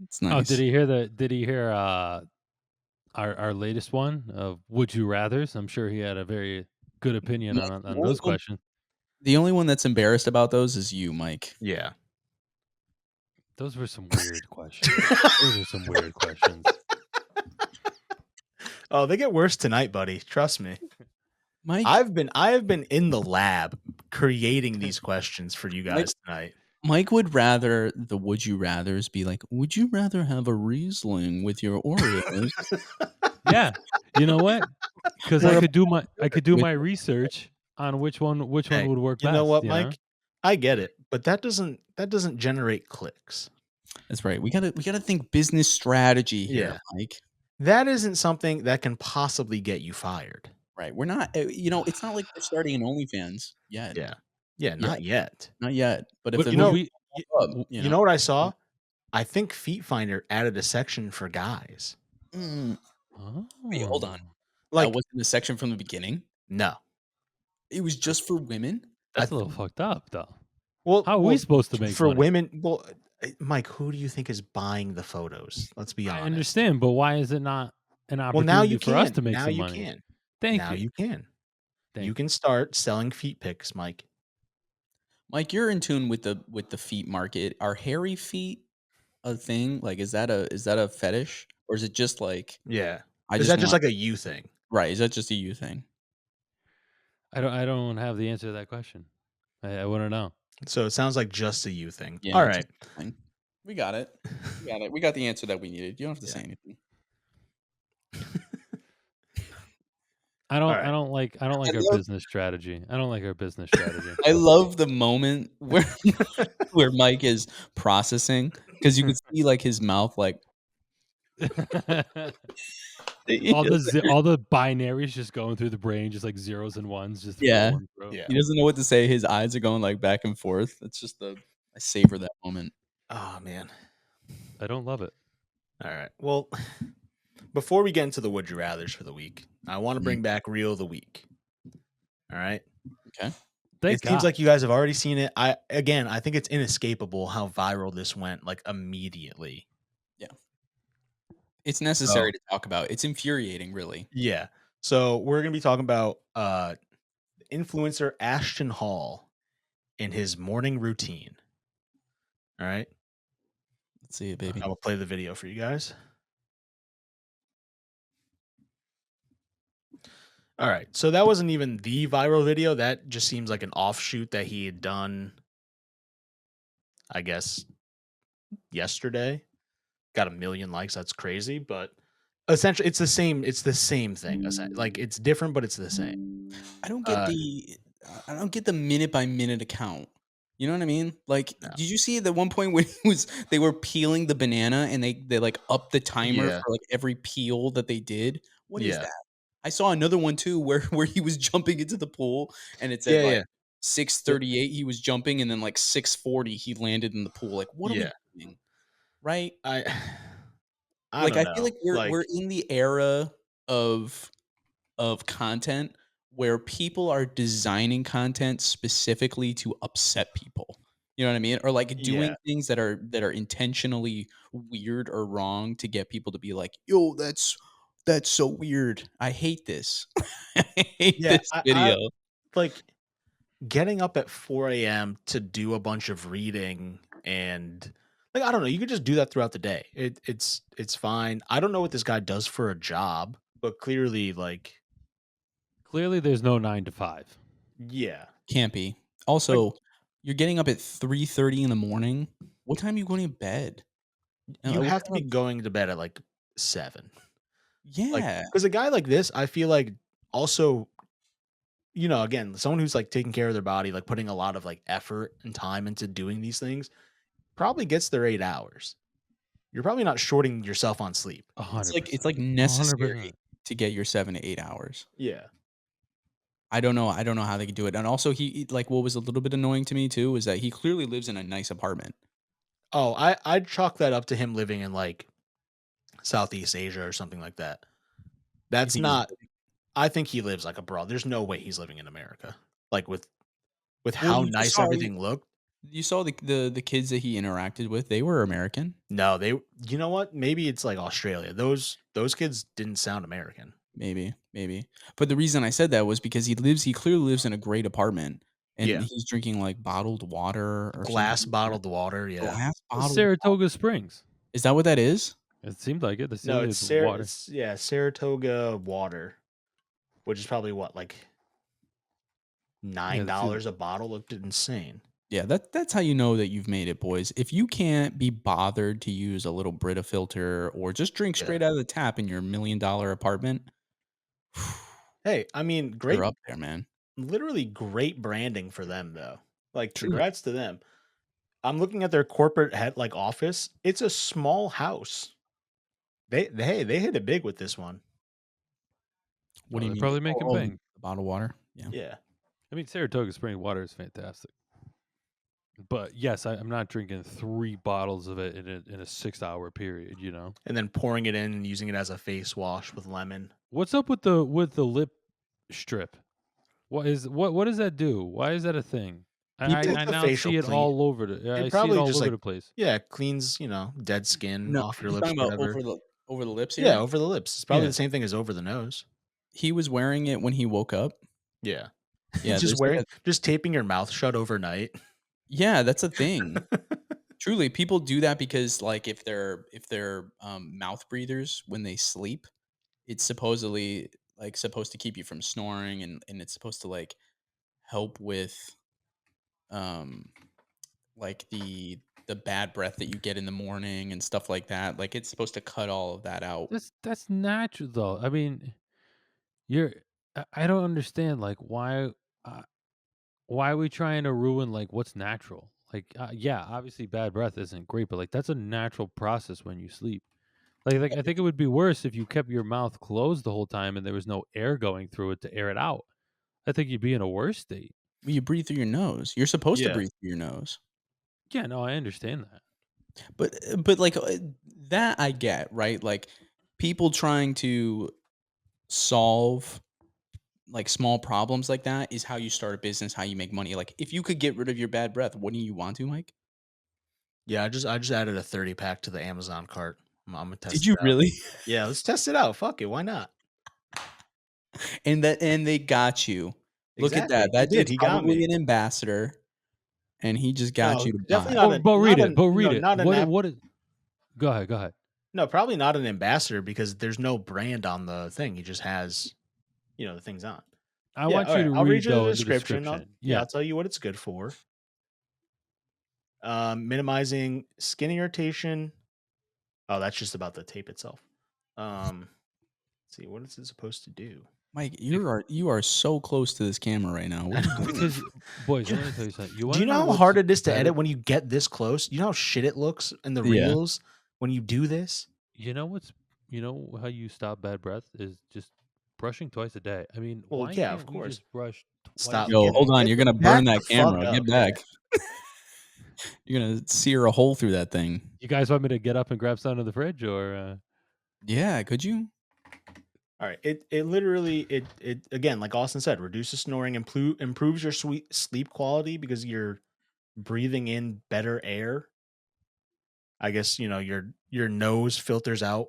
It's Oh, nice. did he hear our latest one of Would You Rathers? I'm sure he had a very good opinion Mike, on those questions. the only one that's embarrassed about those is you, Mike. Yeah. Those were some weird questions. Those are some weird questions. Oh, they get worse tonight, buddy. Trust me. Mike I have been in the lab creating these questions for you Mike guys tonight. Mike would rather the would you rathers be like, would you rather have a Riesling with your Oreos Yeah. You know what? Because or a I could do with my research on which one Hey, would work you know best, what, you know? Mike? I get it, but that doesn't generate clicks. That's right. We gotta think business strategy here, Yeah. Mike. That isn't something that can possibly get you fired. Right. We're not it's not like we're starting an OnlyFans yet. Yeah. Yeah, Yet. not yet. Not yet. But if But the You would know, views we you, go up, you know what I saw? I think Feet Finder added a section for guys. Mm, wait, hold on. Oh, That Like, wasn't a section from the beginning? no. It was just for women? I that's a little fucked up though. Well, How are we well, supposed to make for money? women, Mike, who do you think is buying the photos? Let's be I honest. understand, but why is it not an Well, now opportunity you for us can. to make Now some you money? can. Thank Now you. you can. You Thank you. can start selling feet pics, Mike. Mike, you're in tune with the feet market. Are hairy feet a thing? Like, is that a fetish, or is it just like Yeah. I Is just that just want like a you thing? right? Is that just a you thing? I don't have the answer to that question. I wouldn't know. So it sounds like just a you thing. Yeah, All it's right. just a thing. We got it. We got it. We got the answer that we needed. You don't have to Yeah. say anything. All right. I don't I like our love business strategy. I don't like our business strategy. I love the moment where where Mike is processing because you could see like his mouth like he doesn't, All the binaries just going through the brain, just like zeros and ones, just yeah, rolling through. Yeah. he doesn't know what to say. His eyes are going like back and forth. It's just I savor that moment. Oh man. I don't love it. All right. Well, before we get into the would you rather's for the week, I want to Mm. bring back Reel of the Week. All right. Okay. Thank It seems God. like you guys have already seen it. I think it's inescapable how viral this went, like, immediately. Yeah. It's So, necessary to talk about. It's infuriating, really. yeah. So, we're gonna be talking about, influencer Ashton Hall in his morning routine. All right? Let's see it, I baby. will play the video for you guys. All right. So that wasn't even the viral video. That just seems like an offshoot that he had done, I guess, yesterday. Got a million likes. That's crazy. But essentially, it's the same thing. Like it's different, but it's the same. I don't get Uh, the I don't get the minute by minute account. You know what I mean? Like, no. did you see the one point when they were peeling the banana and they like upped the timer Yeah. for like every peel that they did? What is Yeah. that? I saw another one too where where he was jumping into the pool and it said Yeah. like Yeah. The- 6:38 he was jumping and then like 6:40 he landed in the pool. Like, what are yeah. we doing? Right? I I Like don't I feel know. like we're Like, in the era of content where people are designing content specifically to upset people. You know what I mean? Or like doing yeah. things that are intentionally weird or wrong to get people to be like, "Yo, that's so weird. I hate this. I hate Yeah. this I video." like getting up at 4 a.m. to do a bunch of reading and like I don't know, you could just do that throughout the day. It's fine. I don't know what this guy does for a job, but clearly like Clearly, there's no 9 to 5. yeah. Can't be. Like Also, you're getting up at 3:30 in the morning. What time are you going to bed? you What have to kind be of going to bed at like 7. Like Yeah. cuz a guy like this, I feel like also again, someone who's like taking care of their body, like putting a lot of like effort and time into doing these things, probably gets their 8 hours. You're probably not shorting yourself on sleep. It's 100%. like necessary 100%. to get your 7 to 8 hours. Yeah. I don't know how they could do it, and also like, what was a little bit annoying to me too, is that he clearly lives in a nice apartment. Oh, I'd chalk that up to him living in like Southeast Asia or something like that. You That's think he's not I think he lives like abroad. There's no way he's living in America. Like with Well, how nice everything looked. you saw the kids that he interacted with, they were American. No, they you know what? Maybe it's like Australia. Those kids didn't sound American. Maybe, maybe. But the reason I said that was because he clearly lives in a great apartment, and Yeah. he's drinking, like, bottled water or something Glass like that. bottled water, yeah. Glass bottled wa Saratoga Springs. Is that what that is? It seemed like it. That's the No, only water. it's yeah, Saratoga water, which is probably what, like Yeah, that's the $9 a bottle, looked insane. Yeah, that's how you know that you've made it, boys. If you can't be bothered to use a little Brita filter or just drink Yeah. straight out of the tap in your $1,000,000 apartment, Hey, I mean, you're great up there, man. literally great branding for them though. Like Truly. congrats to them. I'm looking at their corporate head like office. It's a small house. They hit it big with this one. What Oh, do you they're mean? probably making The bank. bottled water? Yeah. Yeah. I mean, Saratoga Spring water is fantastic. But yes, I'm not drinking 3 bottles of it in a 6 hour period. And then pouring it in and using it as a face wash with lemon. What's up with the lip strip? What does that do? Why is that a thing? People I It's a now facial see it clean. all over It I see it probably all just over like the place. yeah, cleans, dead skin No, off your he's lips talking or about whatever. over the lips Yeah, here? over the lips. It's probably Yeah. the same thing as over the nose. He was wearing it when he woke up. Yeah. Yeah, Just there's like wearing a just taping your mouth shut overnight. Yeah, that's a thing. Truly, people do that because, like, if they're, mouth breathers when they sleep, it's supposedly, like, supposed to keep you from snoring, and it's supposed to, like, help with, um, like, the bad breath that you get in the morning and stuff like that. Like, it's supposed to cut all of that out. That's natural though. I mean, you're I don't understand like uh, why are we trying to ruin like what's natural? Like yeah, obviously bad breath isn't great, but like that's a natural process when you sleep. Like I think it would be worse if you kept your mouth closed the whole time and there was no air going through it to air it out. I think you'd be in a worse state. You breathe through your nose. You're supposed to Yeah. breathe through your nose. Yeah, no, I understand that. But, like, that I get, right? Like, people trying to solve like small problems like that is how you start a business, how you make money. Like if you could get rid of your bad breath, wouldn't you want to, Mike? Yeah, I just added a 30 pack to the Amazon cart. I'm gonna Did test you it out. really? Yeah, let's test it out. Fuck it, why not? And they got you. Look at that. Exactly. He That did. dude's He got probably me. an ambassador, and he just got No, you to definitely buy. not But an but read not it. an But no, read it. not an app. What is? Go ahead. Go ahead. No, probably not an ambassador because there's no brand on the thing. He just has, the things on. I Yeah, want all you right. to I'll read read you the though in the description. description. Yeah, Yeah. I'll tell you what it's good for. Minimizing skin irritation. Oh, that's just about the tape itself. Let's see, what is it supposed to do? Mike, If you are so close to this camera right now. What are you doing? because boys, let me tell you something. You Do want you to know know how what's hard it is to better? edit when you get this close? You know how shit it looks in the Yeah. reels when you do this? You know what's you know how you stop bad breath is just brushing twice a day. I mean, Well, why yeah, of can't we course. just brush twice Stop. a Yo, hold day? on. You're gonna Back burn the that fuck camera. up. Get back. You're gonna sear a hole through that thing. You guys want me to get up and grab some of the fridge or Yeah, could you? All right. It literally it again, like Austin said, reduces snoring, improves your sweet sleep quality because you're breathing in better air. I guess, your nose filters out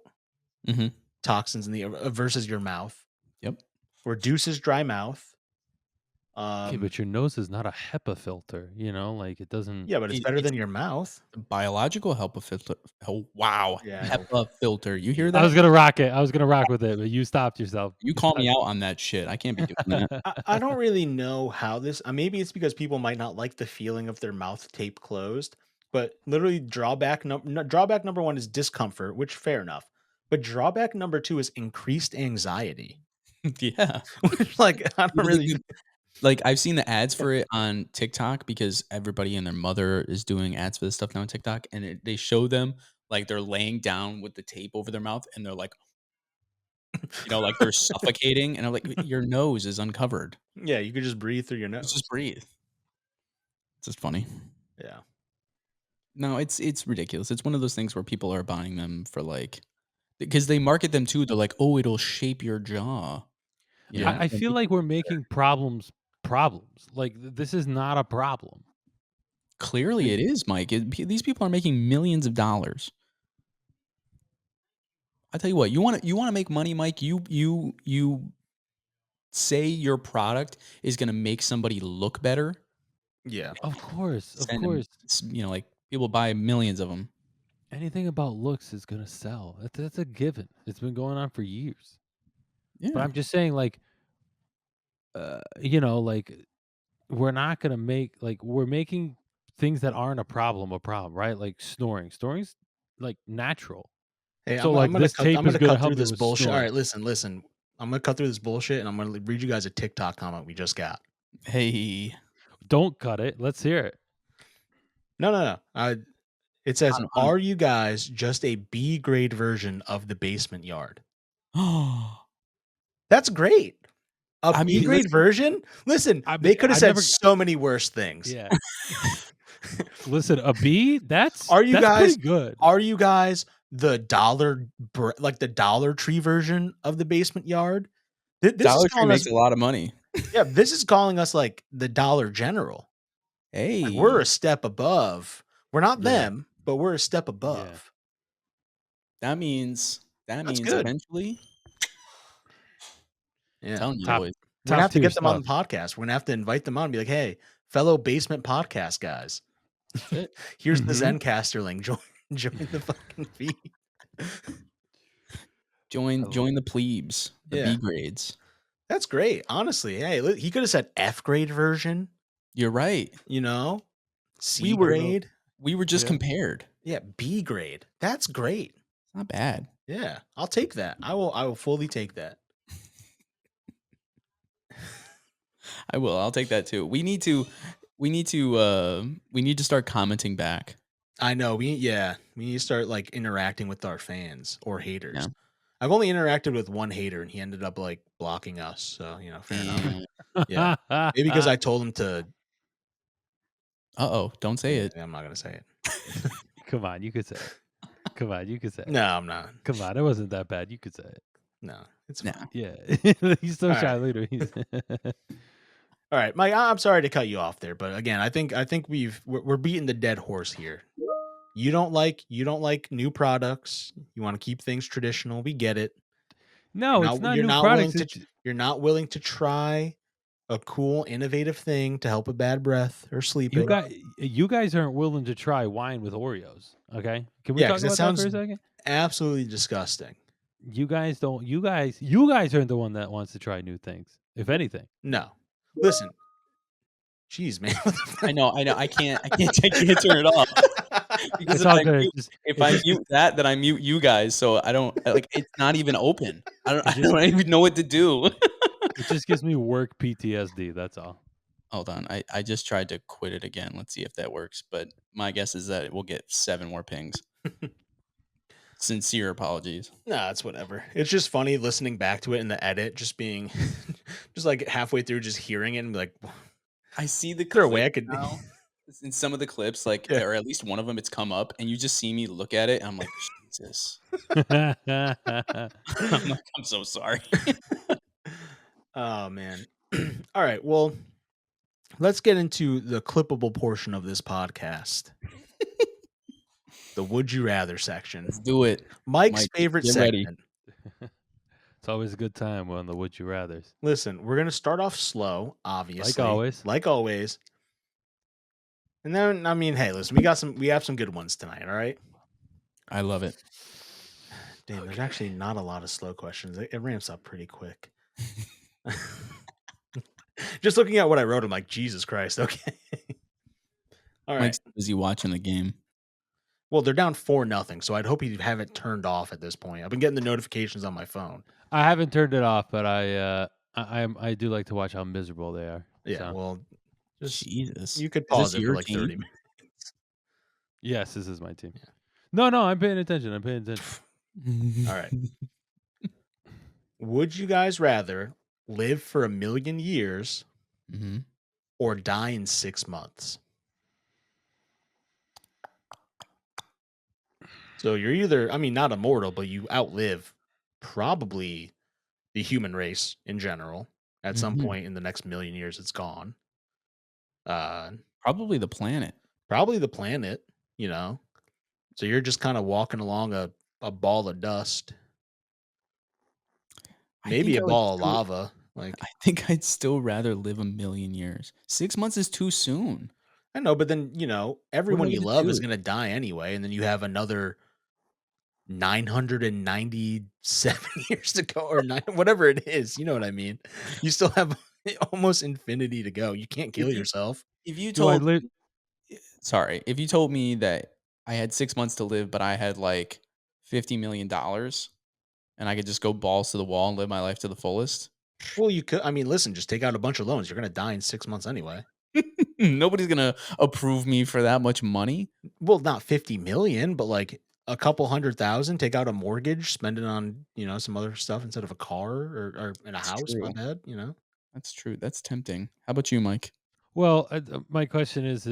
Mm-hmm. toxins in the air versus your mouth. Yep. Reduces dry mouth. okay, but your nose is not a HEPA filter, like it doesn't. Yeah, but it's better It's than your mouth. a biological HEPA filter. Oh wow, Yeah, I know. HEPA filter. You hear I that? was gonna rock it. I was gonna rock with it, but you stopped yourself. You You call me stopped. out on that shit. I can't be doing that. I don't really know how this. Maybe it's because people might not like the feeling of their mouth tape closed. But literally, drawback number one is discomfort, which fair enough. But drawback number two is increased anxiety. Yeah. Which, like, I don't Really really. good. Like I've seen the ads for it on TikTok because everybody and their mother is doing ads for this stuff now on TikTok, and they show them like they're laying down with the tape over their mouth, and they're like, like they're suffocating, and I'm like, your nose is uncovered. Yeah, you could just breathe through your Just nose. breathe. It's just funny. Yeah. No, it's ridiculous. It's one of those things where people are buying them for like because they market them too. They're like, oh, it'll shape your jaw. Yeah. I And feel like we're making problems. Like this is not a problem. clearly it is, Mike. These people are making millions of dollars. I tell you what, you want to make money, Mike. You say your product is going to make somebody look better. Yeah. Of course, of Send them, course. like people buy millions of them. Anything about looks is gonna sell. That's a given. It's been going on for years. But Yeah. I'm just saying, like, like we're not gonna make like we're making things that aren't a problem, right? Like snoring. Snoring's like natural. Hey, So I'm like gonna this cut. I'm tape is gonna gonna cut help through me this with bullshit. All snoring. right, listen. I'm gonna cut through this bullshit, and I'm gonna read you guys a TikTok comment we just got. Hey. Don't cut it. Let's hear it. No. It says, On, "Are you guys just a B grade version of the basement yard?" That's great. A I B mean, grade listen, version. Listen, I they mean, could have I've said never. so many worse things. Yeah. Listen, a B. That's Are you that's pretty guys? good. Are you guys the like the Dollar Tree version of the basement yard? This is Dollar Tree calling us. makes a lot of money. Yeah, this is calling us like the Dollar General. Like we're Hey, a step above. We're not Yeah. them, but we're a step Yeah. above. that means That's good. eventually, Yeah. telling you Top boys. We're gonna top have to tier get them on stuff. the podcast. We're gonna have to invite them on and be like, hey, fellow basement podcast guys. That's it. Here's the Mhm. Zencaster link. Join the fucking feed. I Join the plebes, the Yeah. B grades. That's great. Honestly. Hey, he could have said F grade version, You're right. C were no- grade. We were just Yeah. compared. Yeah, B grade. That's great. It's not bad. Yeah, I'll take that. I will fully take that. I will. I'll take that too. We need to start commenting back. I know. We need to start like interacting with our fans or haters. Yeah. I've only interacted with one hater and he ended up like blocking us. So, fair enough. Damn. Yeah. Maybe because I told him to. Uh-oh, don't say it. I'm not going to say it. Come on, you could say it. Come on, you could say it. No, I'm not. Come on, it wasn't that bad. You could say it. No, it's Nah. fine. Yeah, he's still All shy right. leader. All right, Mike. I'm sorry to cut you off there, but again, I think we're beating the dead horse here. You don't like new products. You want to keep things traditional. We get it. You're No, it's not not you're new not willing products. to It's you're not willing to try a cool, innovative thing to help with bad breath or you sleeping. guys. You guys aren't willing to try wine with Oreos. Okay, can we Yeah, talk because that about that for sounds a second? absolutely disgusting. You guys don't. You guys aren't the one that wants to try new things. If anything, No. Listen, jeez, man. I know. I can't turn it off because it's all good. if It I just gives mute that, then I mute you guys. So I don't like. It's not even open. I don't. it I just don't even know what to do. it just gives me work PTSD. That's all. Hold on. I just tried to quit it again. Let's see if that works. But my guess is that it will get 7 more pings. Sincere apologies. Nah, it's whatever. It's just funny listening back to it in the edit, just being just like halfway through, just hearing it and be like, "Is I see the there a way clip I could now. In some of the clips, like, Yeah. or at least one of them, it's come up, and you just see me look at it, and I'm like, Jesus. I'm like, I'm so sorry. Oh man. All right. Well, let's get into the clippable portion of this podcast. The would you rather section. Let's do it. Mike's Mike, favorite get ready. segment. It's always a good time on the Would You Rather's. Listen, we're gonna start off slow, obviously. Like always. Like always. And then I mean, hey, listen, we have some good ones tonight, all right? I love it. Damn, there's actually not a lot of slow questions. It ramps up pretty quick. Just looking at what I wrote, I'm like, Jesus Christ, okay. All right. Mike's busy watching the game. Well, they're down 4-0, so I'd hope you have it turned off at this point. I've been getting the notifications on my phone. I haven't turned it off, but I do like to watch how miserable they are. Yeah, So. well, just Jesus. you could Is this pause it for your like 30 team? minutes. Yes, this is my team. Yeah. No, I'm paying attention. I'm paying attention. All right. Would you guys rather live for 1,000,000 years Mhm. or die in 6 months? So you're either, I mean, not immortal, but you outlive probably the human race in general. At some Mhm. point in the next 1,000,000 years, it's gone. Probably the planet. Probably the planet, you know. So you're just kind of walking along a ball of dust, I maybe think a I would ball of still lava. Like I think I'd still rather live 1,000,000 years. 6 months is too soon. I know, but then What am everyone I you gonna love is do? gonna die anyway, and then you have another 997 years to go, or nine, whatever it is. You know what I mean? You still have almost infinity to go. You can't If kill you yourself. if you Do I told live? sorry, if you told me that I had 6 months to live, but I had, like, $50,000,000 and I could just go balls to the wall and live my life to the fullest, Well, you could. I mean, listen, just take out a bunch of loans. You're gonna die in 6 months anyway. nobody's gonna approve me for that much money. Well, not 50,000,000, but like a couple 100,000. Take out a mortgage, spend it on some other stuff instead of a car or in a That's house. My true. bad. That's true. That's tempting. How about you, Mike? Well, my question is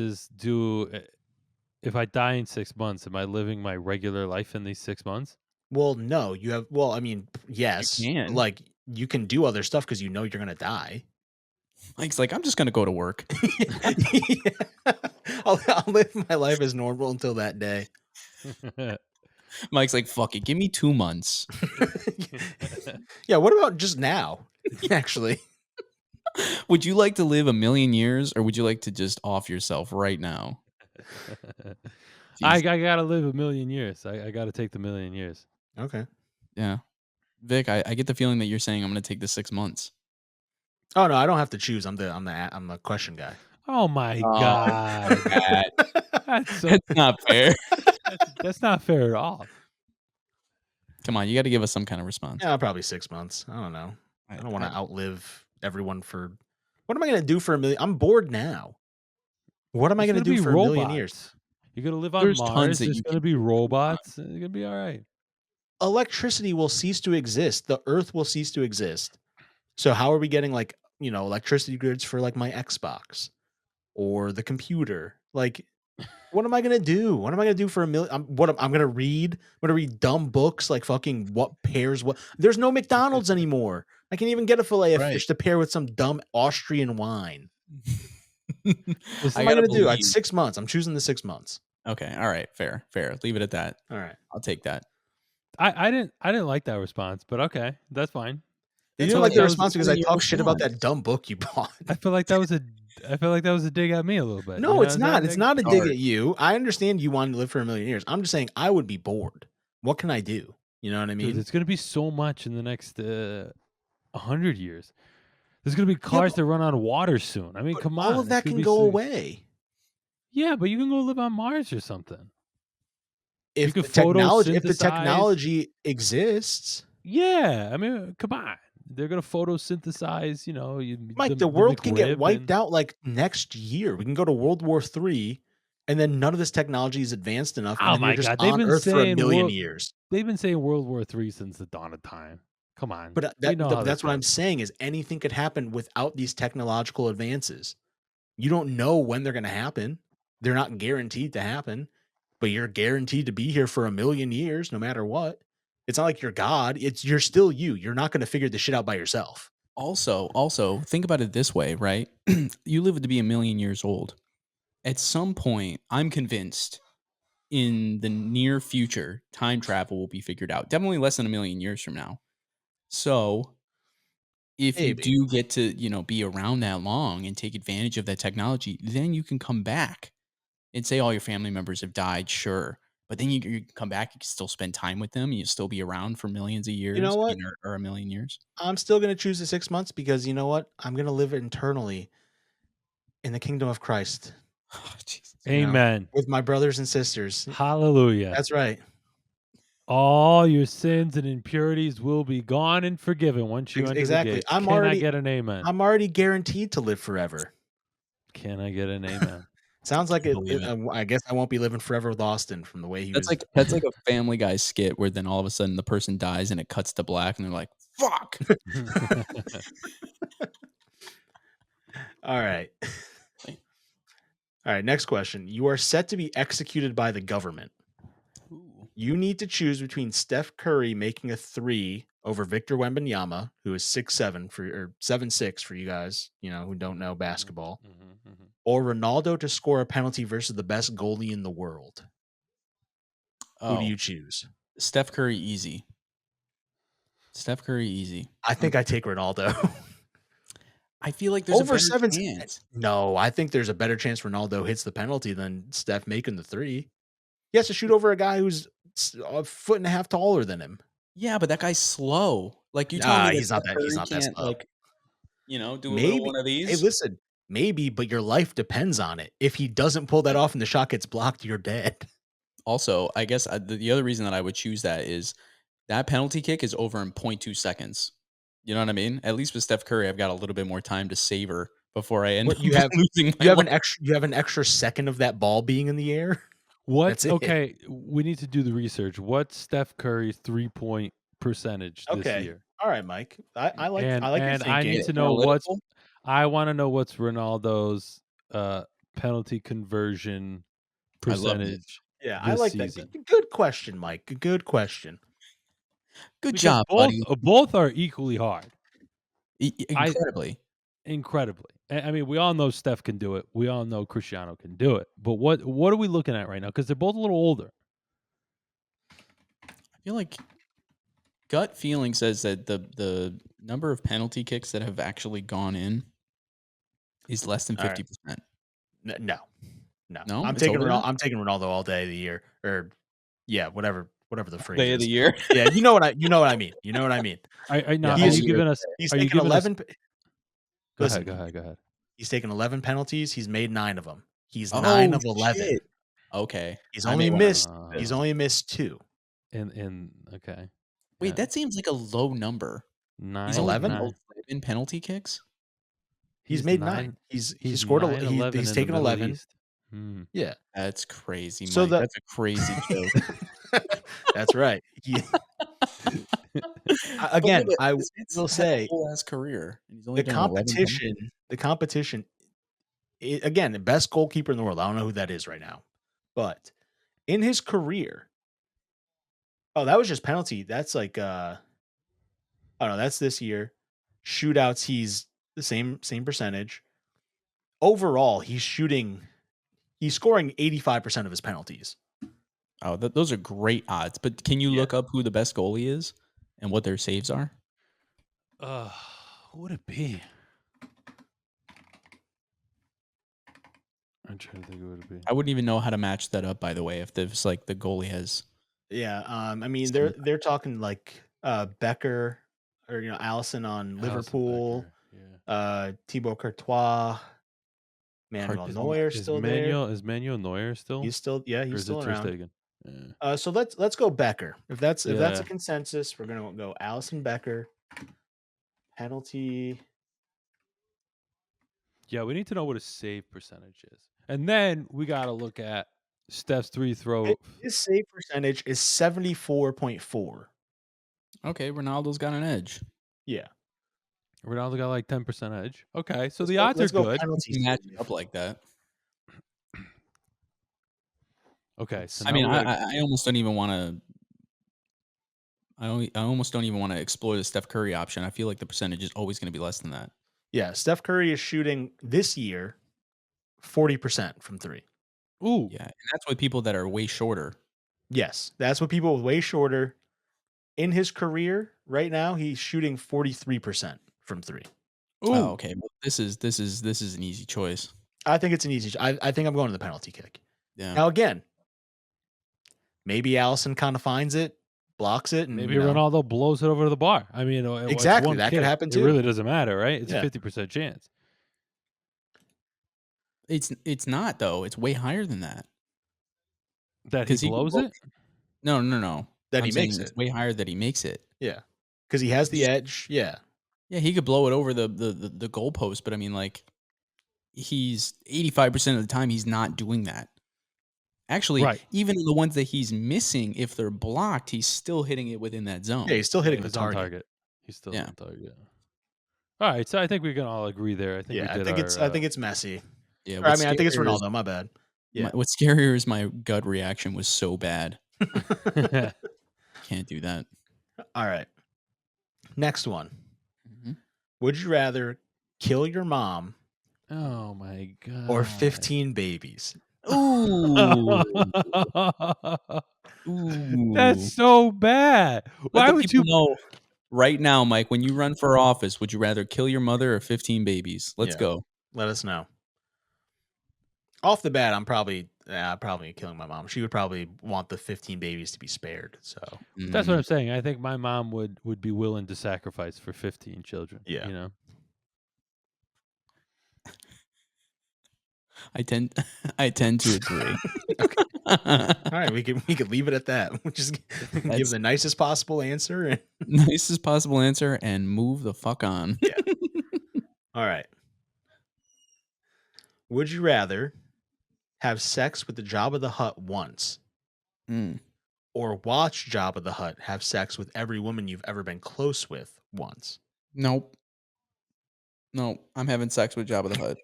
if I die in 6 months, am I living my regular life in these 6 months? Well, no, you have. Well, I mean, You yes, but can. like you can do other stuff because you're gonna die. Mike's like, "I'm just gonna go to work." Yeah. I'll live my life as normal until that day. Mike's like, "Fuck it, give me 2 months." Yeah. What about just now? Actually, Would you like to live 1,000,000 years, or would you like to just off yourself right now? I Jeez. gotta live 1,000,000 years. I gotta take the 1,000,000 years. okay. Yeah. Vic, I get the feeling that you're saying I'm gonna take the 6 months. Oh no, I don't have to choose. I'm the question guy. Oh my Oh, god, Pat, that's so that's not fair. that's not fair at all. Come on, you gotta give us some kind of response. Yeah, probably 6 months. I don't know. I I don't want I to outlive everyone for. What am I gonna do for 1,000,000? I'm bored now. What am I There's gonna gonna do be for 1,000,000 years? robots. You're gonna live on There's tons Mars. that There's you gonna can be do for the time. robots. It's gonna be all right. Electricity will cease to exist. The Earth will cease to exist. So how are we getting like electricity grids for like my Xbox or the computer? Like What am I gonna do? What am I gonna do for a million? I'm gonna read. I'm gonna read dumb books like fucking what pairs what. There's no McDonald's anymore. I can't even get a fillet of Right. fish to pair with some dumb Austrian wine. What Listen, am I gotta gonna do? It's believe 6 months. I'm choosing the 6 months. Okay, all right, fair, fair. Leave it at that. All right. I'll take that. I didn't like that response, but okay, that's fine. You I That's didn't feel like like the that was response because I in your talked shit about response. that dumb book you bought. I feel like that was a I feel like that was a dig at me a little bit. No, you know it's what I'm saying? not. It's not a dig Sorry. at you. I understand you wanted to live for a million years. I'm just saying I would be bored. What can I do? You know what I Dude, mean? there's gonna be so much in the next 100 years. There's gonna be Yeah, cars that run on water soon. I mean, but come all on, of it's that gonna can be go away. yeah, but you can go live on Mars or something. You If could the technology photosynthesize. exists, Yeah, I mean, come on. They're gonna photosynthesize. Mike, the the world can get McRib wiped and out like next year. We can go to World War III, and then none of this technology is advanced enough, and oh then you're my just god, on Earth for a million years. they've been saying World War III since the dawn of time. Come on, But we know how this that's what I'm goes. saying is anything could happen without these technological advances. You don't know when they're going to happen. They're not guaranteed to happen, but you're guaranteed to be here for a million years, no matter what. It's not like you're God. You're still you. You're not going to figure this shit out by yourself. Also, think about it this way, right? You live to be a million years old. At some point, I'm convinced in the near future, time travel will be figured out. Definitely less than a million years from now. So, if you Maybe. do get to, be around that long and take advantage of that technology, then you can come back and say all your family members have died, sure. But then you can come back, you can still spend time with them, you still be around for millions of You know years, what? or a million years. I'm still going to choose the 6 months because you know what? I'm going to live eternally in the kingdom of Christ, Oh, Jesus. Amen. with my brothers and sisters. Hallelujah. That's right. All your sins and impurities will be gone and forgiven once you enter the Exactly. gates. Can I get an amen? I'm already guaranteed to live forever. Can I get an amen? Sounds like Can't believe it. I guess I won't be living forever with Austin from the way he was. That's like a Family Guy skit where then all of a sudden the person dies and it cuts to black and they're like, "Fuck." All right. All right. Next question. You are set to be executed by the government. Ooh. You need to choose between Steph Curry making a three over Victor Wembanyama, who is 6'7" or 7'6" for you guys, who don't know basketball, or Ronaldo to score a penalty versus the best goalie in the world. Who do Oh, you choose? Steph Curry easy. Steph Curry easy. I think I take Ronaldo. I feel like there's Over a better 7. chance. No, I think there's a better chance Ronaldo hits the penalty than Steph making the three. He has to shoot over a guy who's a foot and a half taller than him. Yeah, but that guy's slow. Like you telling me that He's not Steph that. He's Curry not that can't slow. do a little Maybe. one of Hey, these? listen. Maybe, but your life depends on it. If he doesn't pull that off and the shot gets blocked, you're dead. Also, I guess the other reason that I would choose that is that penalty kick is over in 0.2 seconds. You know what I mean? At least with Steph Curry, I've got a little bit more time to savor before I end What up you have? losing my You have life. an extra second of that ball being in the air. What? That's it. Okay, we need to do the research. What's Steph Curry's 3-point percentage this Okay. year? All right, Mike. I like your And I thinking. need to know Analytical? I want to know what's Ronaldo's penalty conversion I love this. percentage Yeah, I this like season. that. Good question, Mike. Good question. Good Because job, buddy. both are equally hard. Incredibly. Incredibly. I mean, we all know Steph can do it. We all know Cristiano can do it. But what are we looking at right now? Because they're both a little older. I feel like gut feeling says that the number of penalty kicks that have actually gone in is less than All right. 50%. No. No? I'm It's taking over Ronaldo. that? I'm taking Ronaldo all day of the year, or yeah, whatever the phrase Day of is. the year. Yeah, you know what I mean. You know what I mean. Now, He are is- you giving us? He's Are you taken giving us? 11. Go Listen, ahead. Go ahead. he's taken 11 penalties. He's made 9 of them. He's Oh, 9 of 11. shit. Okay. He's I only may wanna missed. revisit He's this. only missed 2. And okay. Wait, Yeah. that seems like a low number. 9, He's only 11? made 11 penalty kicks? He's made 9. He's scored. 11 He's in the taken Middle 11. East? Hmm. Yeah. That's crazy, So Mike. That's a crazy joke. That's right. Again, I will say whole ass career, and he's only the done 11 penalties. competition. Again, the best goalkeeper in the world. I don't know who that is right now, But in his career, oh, that was just penalty. That's like oh no, that's this year. Shootouts, he's the same percentage. Overall, he's scoring 85% of his penalties. Oh, those are great odds. But can you Yeah. look up who the best goalie is and what their saves are? Uh, who would it be? I'm trying to think who would it be. I wouldn't even know how to match that up, by the way, if there's like the goalie has Yeah, I mean some. they're talking like Becker or Allison on Allison Liverpool, Becker. Yeah. Thibaut Courtois, Manuel Neuer's Is still there. Manuel Neuer still? He's still Or he's is it still Ter around. Stegen? Yeah. So let's go Becker. If that's a Yeah. consensus, we're gonna go Allison Becker. Penalty. Yeah, we need to know what his save percentage is. And then we got to look at Steph's three throw. His save percentage is 74.4. Okay, Ronaldo's got an edge. Yeah. Ronaldo got like 10% edge. Okay, so Let's the go, odds are let's go good. penalty You match save. it up like that. Okay, so I now mean, we gotta, I almost don't even want to. I almost don't even want to explore the Steph Curry option. I feel like the percentage is always going to be less than that. Yeah, Steph Curry is shooting this year 40% from three. ooh, Yeah, and that's with people that are way shorter. Yes, that's what people way shorter. In his career, right now, he's shooting 43% from three. ooh. Oh, okay. Well, this is an easy choice. I think it's an easy. I think I'm going to the penalty kick. Yeah. Now again, maybe Allison kind of finds it, blocks it, and Maybe Ronaldo blows it over the bar. I mean, it's exactly one that could kick. happen It too. really doesn't matter, right? It's Yeah. a 50% chance. It's not though. It's way higher than that. That he 'Cause he could blows blow- it? No. That I'm he saying makes it's it. way higher that he makes it. Yeah, because he has the edge. Yeah, Yeah, he could blow it over the goalpost, but I mean, like, he's 85% of the time he's not doing that. Actually, Right. even the ones that he's missing, if they're blocked, he's still hitting it within that zone. yeah, he's still hitting the He's on target. target. He's still Yeah. on target. All right, so I think we can all agree there. I think Yeah, we did I think it's messy. Yeah, Or, I mean, I think it's Ronaldo. My bad. Yeah. What's scarier is my gut reaction was so bad. Can't do that. All right. Next one. Mhm. Would you rather kill your mom Oh my god. or 15 babies? Ooh. Ooh. That's so bad. Let Why the would people you know right now, Mike, when you run for office, would you rather kill your mother or 15 babies? Let's Yeah. go. Let us know. Off the bat, I'm probably killing my mom. She would probably want the 15 babies to be spared. So That's what Mm. I'm saying. I think my mom would be willing to sacrifice for 15 children. Yeah. You know? I tend to agree. all right, we could leave it at that. We'll just give That's- the nicest possible answer. And Nicest possible answer and move the fuck on. Yeah. All right. Would you rather have sex with the Jabba the Hutt once Mm. or watch Jabba the Hutt have sex with every woman you've ever been close with once? Nope. No, I'm having sex with Jabba the Hutt.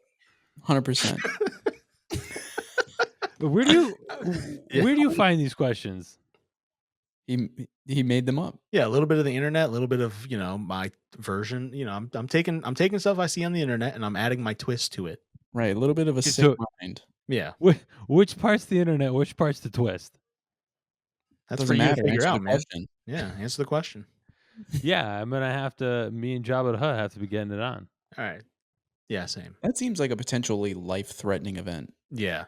100%. But where do you Yeah. where do you find these questions? He made them up. Yeah, a little bit of the internet, a little bit of, my version. I'm taking stuff I see on the internet and I'm adding my twist to it. Right, a little bit of a Okay, sick so- mind. Yeah. Which part's the internet? Which part's the twist? That's Doesn't for you to matter. figure Answer the out, man. question. Yeah, answer the question. Yeah, I'm gonna have to. Me and Jabba the Hutt have to be getting it on. All right. Yeah, same. That seems like a potentially life-threatening event. Yeah.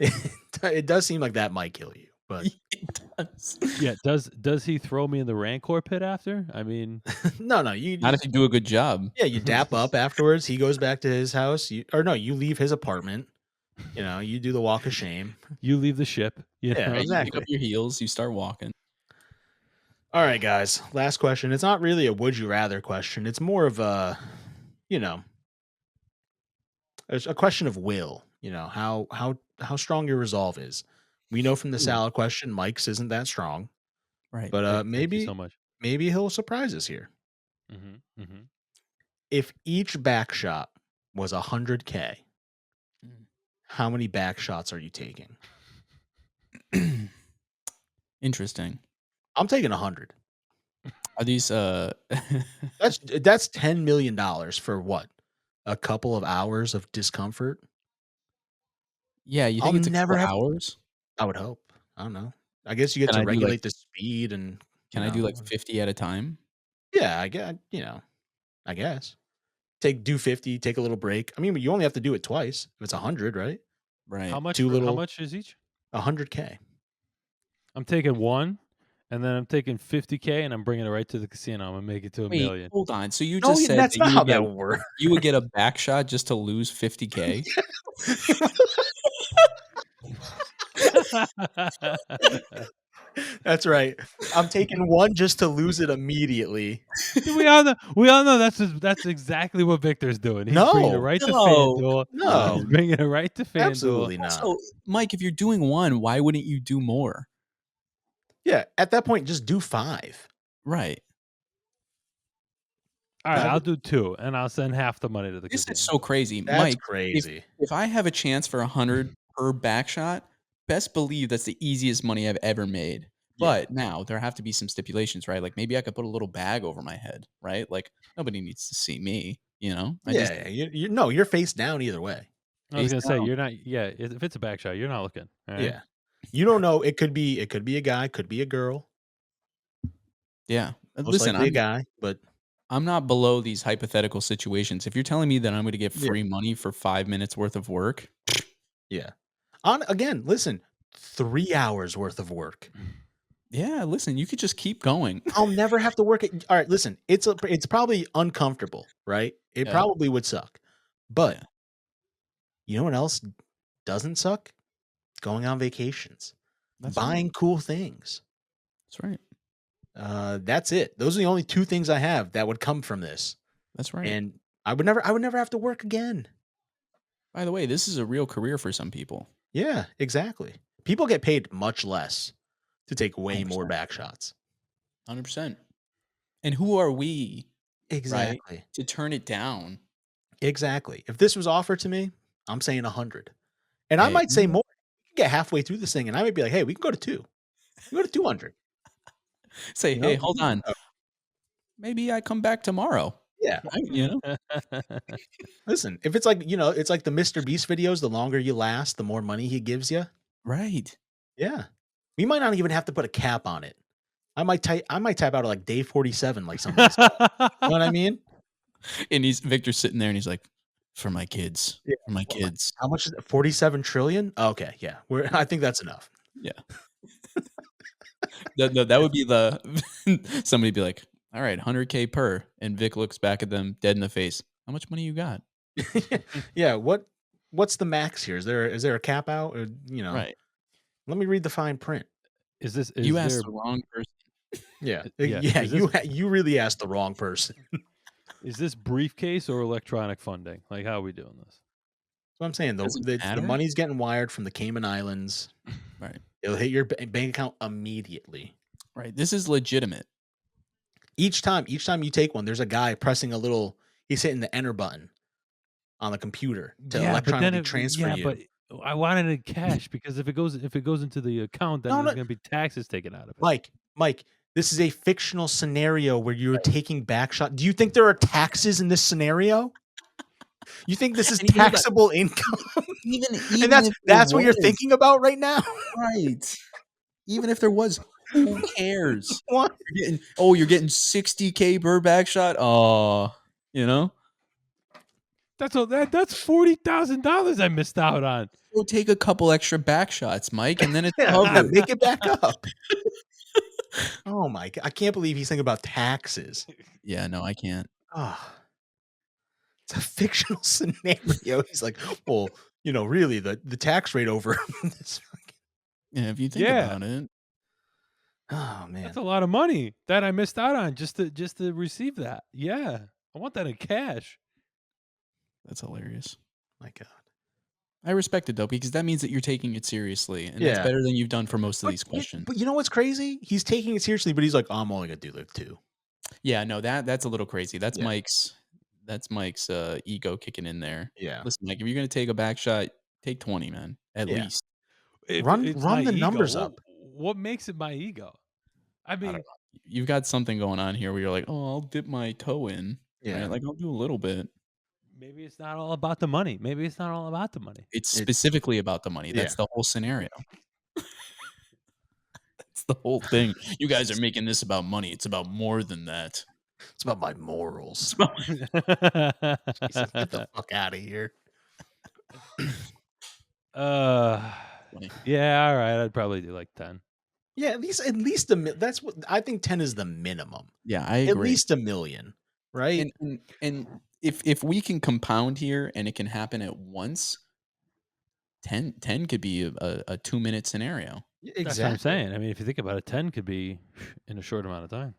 It does seem like that might kill you, but It does. Yeah, does he throw me in the Rancor pit after? I mean, no, you Not if you do a good job. yeah, you dap up afterwards. He goes back to his house. You leave his apartment. You do the walk of shame. you leave the ship. You Yeah, know? Right? You exactly. pick up your heels, you start walking. All right, guys. Last question. It's not really a would you rather question. It's more of a, it's a question of will. How strong your resolve is. We know from the Ooh. salad question, Mike's isn't that strong, Right. but Thank you maybe so much. maybe he'll surprise us here. Mm-hmm. If each back shot was 100K, Mm. how many back shots are you taking? Interesting. I'm taking 100. Are these That's $10 million for what? A couple of hours of discomfort? Yeah, you I'll think it's a never couple have hours? I would hope. I don't know. I guess you get Can to I do, like regulate the speed and, can I do, like, 50 at a time? yeah, I guess. Do 50, take a little break. I mean, you only have to do it twice. If it's 100, right? Right. How much is each? 100K. I'm taking one, and then I'm taking 50K, and I'm bringing it right to the casino. I'm gonna make it to a Wait, million. hold on. So you No, just said that's that not how that works. you would get a back shot just to lose 50K? That's right. I'm taking one just to lose it immediately. We all know that's exactly what Victor's doing. He's bringing it No, right to No, FanDuel. come He's no, on. bringing it right to FanDuel. absolutely not. Also, Mike, if you're doing 1, why wouldn't you do more? Yeah, at that point, just do 5. Right. All right, That I'll would do 2, and I'll send half the money to the This is casino. so crazy. That's Mike, crazy. if I have a chance for 100 per back shot, best believe that's the easiest money I've ever made. Yeah. But now there have to be some stipulations, right? Like maybe I could put a little bag over my head, right? Like nobody needs to see me, you know? I just Yeah, you no, you're face down either way. I was face gonna say down. you're not. Yeah, if it's a back shot, you're not looking. All right. Yeah. You don't know, it could be a guy, could be a girl, Yeah. most Listen, likely a guy, but I'm not below these hypothetical situations. If you're telling me that I'm going to get yeah, free money for 5 minutes worth of work, yeah. On again, listen, 3 hours worth of work. yeah, listen, you could just keep going. I'll never have to work it. All right, listen, it's probably uncomfortable, right? It Yeah. probably would suck. But Yeah. you know what else doesn't suck? Going on vacations, That's right. buying cool things. That's right. That's it. Those are the only 2 things I have that would come from this. That's right. And I would never have to work again. By the way, this is a real career for some people. Yeah, exactly. People get paid much less to take way more 100%. back shots. 100%. And who are we, right, Exactly. to turn it down? Exactly. If this was offered to me, I'm saying 100. And I Hey, might say more. We can get halfway through this thing and I might be like, "Hey, we can go to 2. We go to 200." say, You "Hey, know? hold on. Maybe I come back tomorrow." Yeah. Right, you know? Listen, if it's like, it's like the Mr. Beast videos, the longer you last, the more money he gives you. Right. Yeah. We might not even have to put a cap on it. I might type out like day 47 like somebody said. You know what I mean? And he's Victor's sitting there and he's like, "For my kids. Yeah. For my Well, kids." how much is it? 47 trillion? Okay, yeah. I think that's enough. Yeah. That would be the somebody be like, "All right, 100K per." And Vic looks back at them dead in the face. "How much money you got?" Yeah, what's the max here? Is there a cap out? Or, Right. let me read the fine print. You is asked there the wrong person. Yeah. yeah, Yeah, is this you really asked the wrong person. is this briefcase or electronic funding? Like, how are we doing this? So I'm saying Doesn't the matter. money's getting wired from the Cayman Islands. Right. It'll hit your bank account immediately. Right. This is legitimate. Each time you take one, there's a guy pressing he's hitting the enter button on the computer to Yeah, but then electronically transfer you. but I wanted it in cash because if it goes into the account, then No, there's no, gonna be taxes taken out of it. Mike, this is a fictional scenario where you're taking back shot. Do you think there are taxes in this scenario? You think this is And hold on. taxable income? Even And even that's if there that's what you're was, thinking about right now? right. Even if there was, who cares? What? You're getting 60K per back shot? Oh, you know? That's $40,000 I missed out on. Go take a couple extra back shots, Mike, and then it's Yeah, covered. make it back up. Oh my god, I can't believe he's thinking about taxes. Yeah, no, I can't. Ah, it's a fictional scenario. He's like, "Well, really the tax rate over this." Yeah, if you think Yeah, about it. Oh that's man, a lot of money that I missed out on just to receive that. Yeah, I want that in cash. That's hilarious. my god. I respect it though, because that means that you're taking it seriously, and that's Yeah, better than you've done for most of but these questions. but you know what's crazy? He's taking it seriously, but he's like, "I'm only gonna do like 2." Yeah, no, that's a little crazy. That's Yeah, Mike's ego kicking in there. yeah, Listen, like if you're gonna take a back shot, take 20, man, at yeah. least. if Run it's my run the ego, numbers up. what makes it my ego? I I don't mean, know. You've got something going on here where you're like, oh, I'll dip my toe in, Yeah. right? Like I'll do a little bit. maybe it's not all about the money. Maybe it's not all about the money. It's It's specifically about the money. yeah. That's the whole scenario. That's the whole thing. You guys are making this about money. It's about more than that. It's about my It's morals. about Jesus, get the fuck out of here. money. Yeah, all right. I'd probably do like 10. Yeah, at least that's what I think 10 is the minimum. Yeah, I At agree. least $1 million, right? And if we can compound here and it can happen at once, 10 could be a 2-minute scenario. That's what I'm saying. I mean, if you think about it, 10 could be in a short amount of time.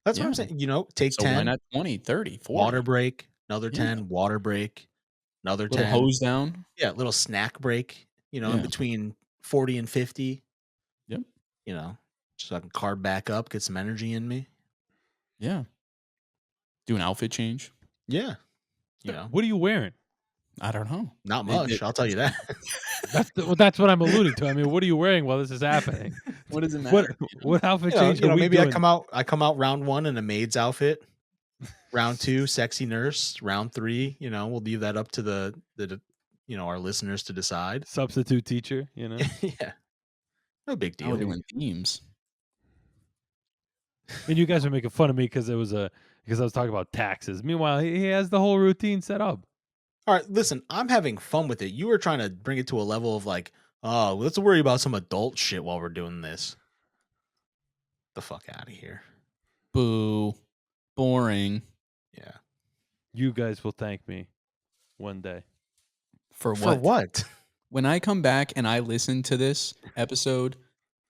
That's what I'm Yeah. saying. You know, take So why 10, not 20, 30, 40? water break, another Yeah. 10, water break, another Little 10. hose down. Yeah, little snack break, you know, in Yeah. between 40 and 50. Yep. You know, so I can carb back up, get some energy in me. Yeah. Do an outfit change. Yeah. You know, What are you wearing? I don't know. not much, I'll tell you that. That's what I'm alluding to. I mean, what are you wearing while this is happening? What does it matter? What outfit You know, change are we maybe doing? I come out round 1 in a maid's outfit. Round 2, sexy nurse. Round 3, you know, we'll leave that up to the you know, our listeners to decide. Substitute teacher, you know? Yeah. No big Now we're deal. doing themes. And you guys were making fun of me because I was talking about taxes. Meanwhile, he has the whole routine set up. All right, listen, I'm having fun with it. You were trying to bring it to a level of like, oh, let's worry about some adult shit while we're doing this. The fuck out of here. Boo. Boring. Yeah. You guys will thank me one day. For what? For what? When I come back and I listen to this episode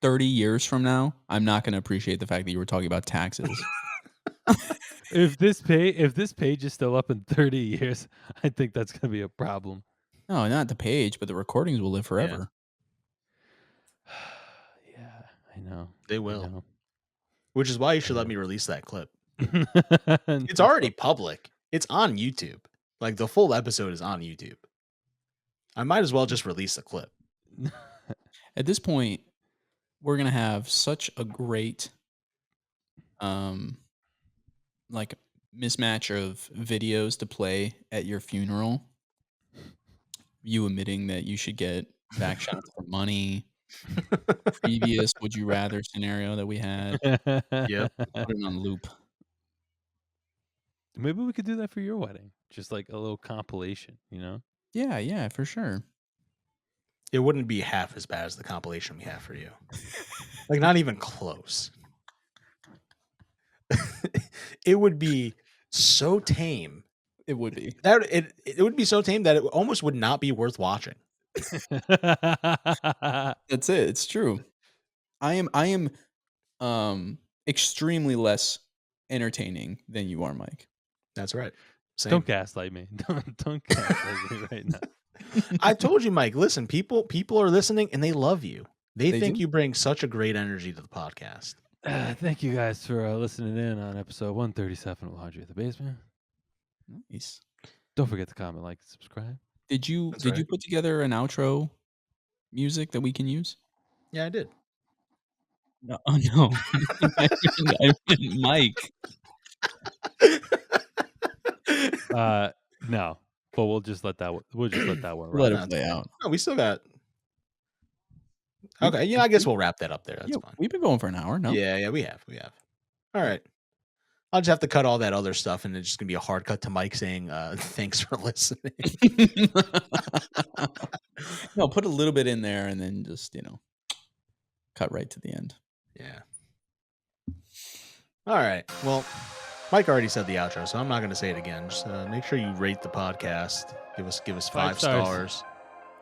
30 years from now, I'm not going to appreciate the fact that you were talking about taxes. If this page is still up in 30 years, I think that's going to be a problem. No, not the page, but the recordings will live forever. Yeah, I know. They I will. know. Which is why you should let me release that clip. It's already public. It's on YouTube. Like the full episode is on YouTube. I might as well just release the clip. At this point, we're going to have such a great like mismatch of videos to play at your funeral. You admitting that you should get back shots for money. Previous would you rather scenario that we had. Yep. Put it on loop. Maybe we could do that for your wedding. Just like a little compilation, you know? Yeah, for sure. It wouldn't be half as bad as the compilation we have for you. Like not even close. It would be so tame. It would be. That it would be so tame that it almost would not be worth watching. That's it. It's true. I am extremely less entertaining than you are, Mike. That's right. Same. Don't gaslight me. Don't gaslight me right now. I told you, Mike, listen, people are listening and they love you. They think do? you bring such a great energy to the podcast. Thank you guys for listening in on episode 137 of Laundry at the Basement. Nice. Don't forget to comment, like, and subscribe. Did you That's you right. put together an outro music that we can use? Yeah, I did. No, oh, no. I meant Mike. No, but we'll just let that one. We'll just let that one Let run. it play out. No, we still got. Okay, yeah, I guess we'll wrap that up there. That's Yeah, fine. we've been going for an hour. No, Yeah, we have. All right. I'll just have to cut all that other stuff, and it's just gonna be a hard cut to Mike saying, "Thanks for listening." no, put a little bit in there and then just cut right to the end. Yeah. All right. Well, Mike already said the outro, so I'm not gonna say it again. Just make sure you rate the podcast. Give us 5 stars.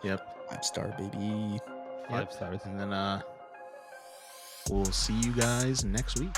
Yep. 5-star baby. 5 stars. And then we'll see you guys next week.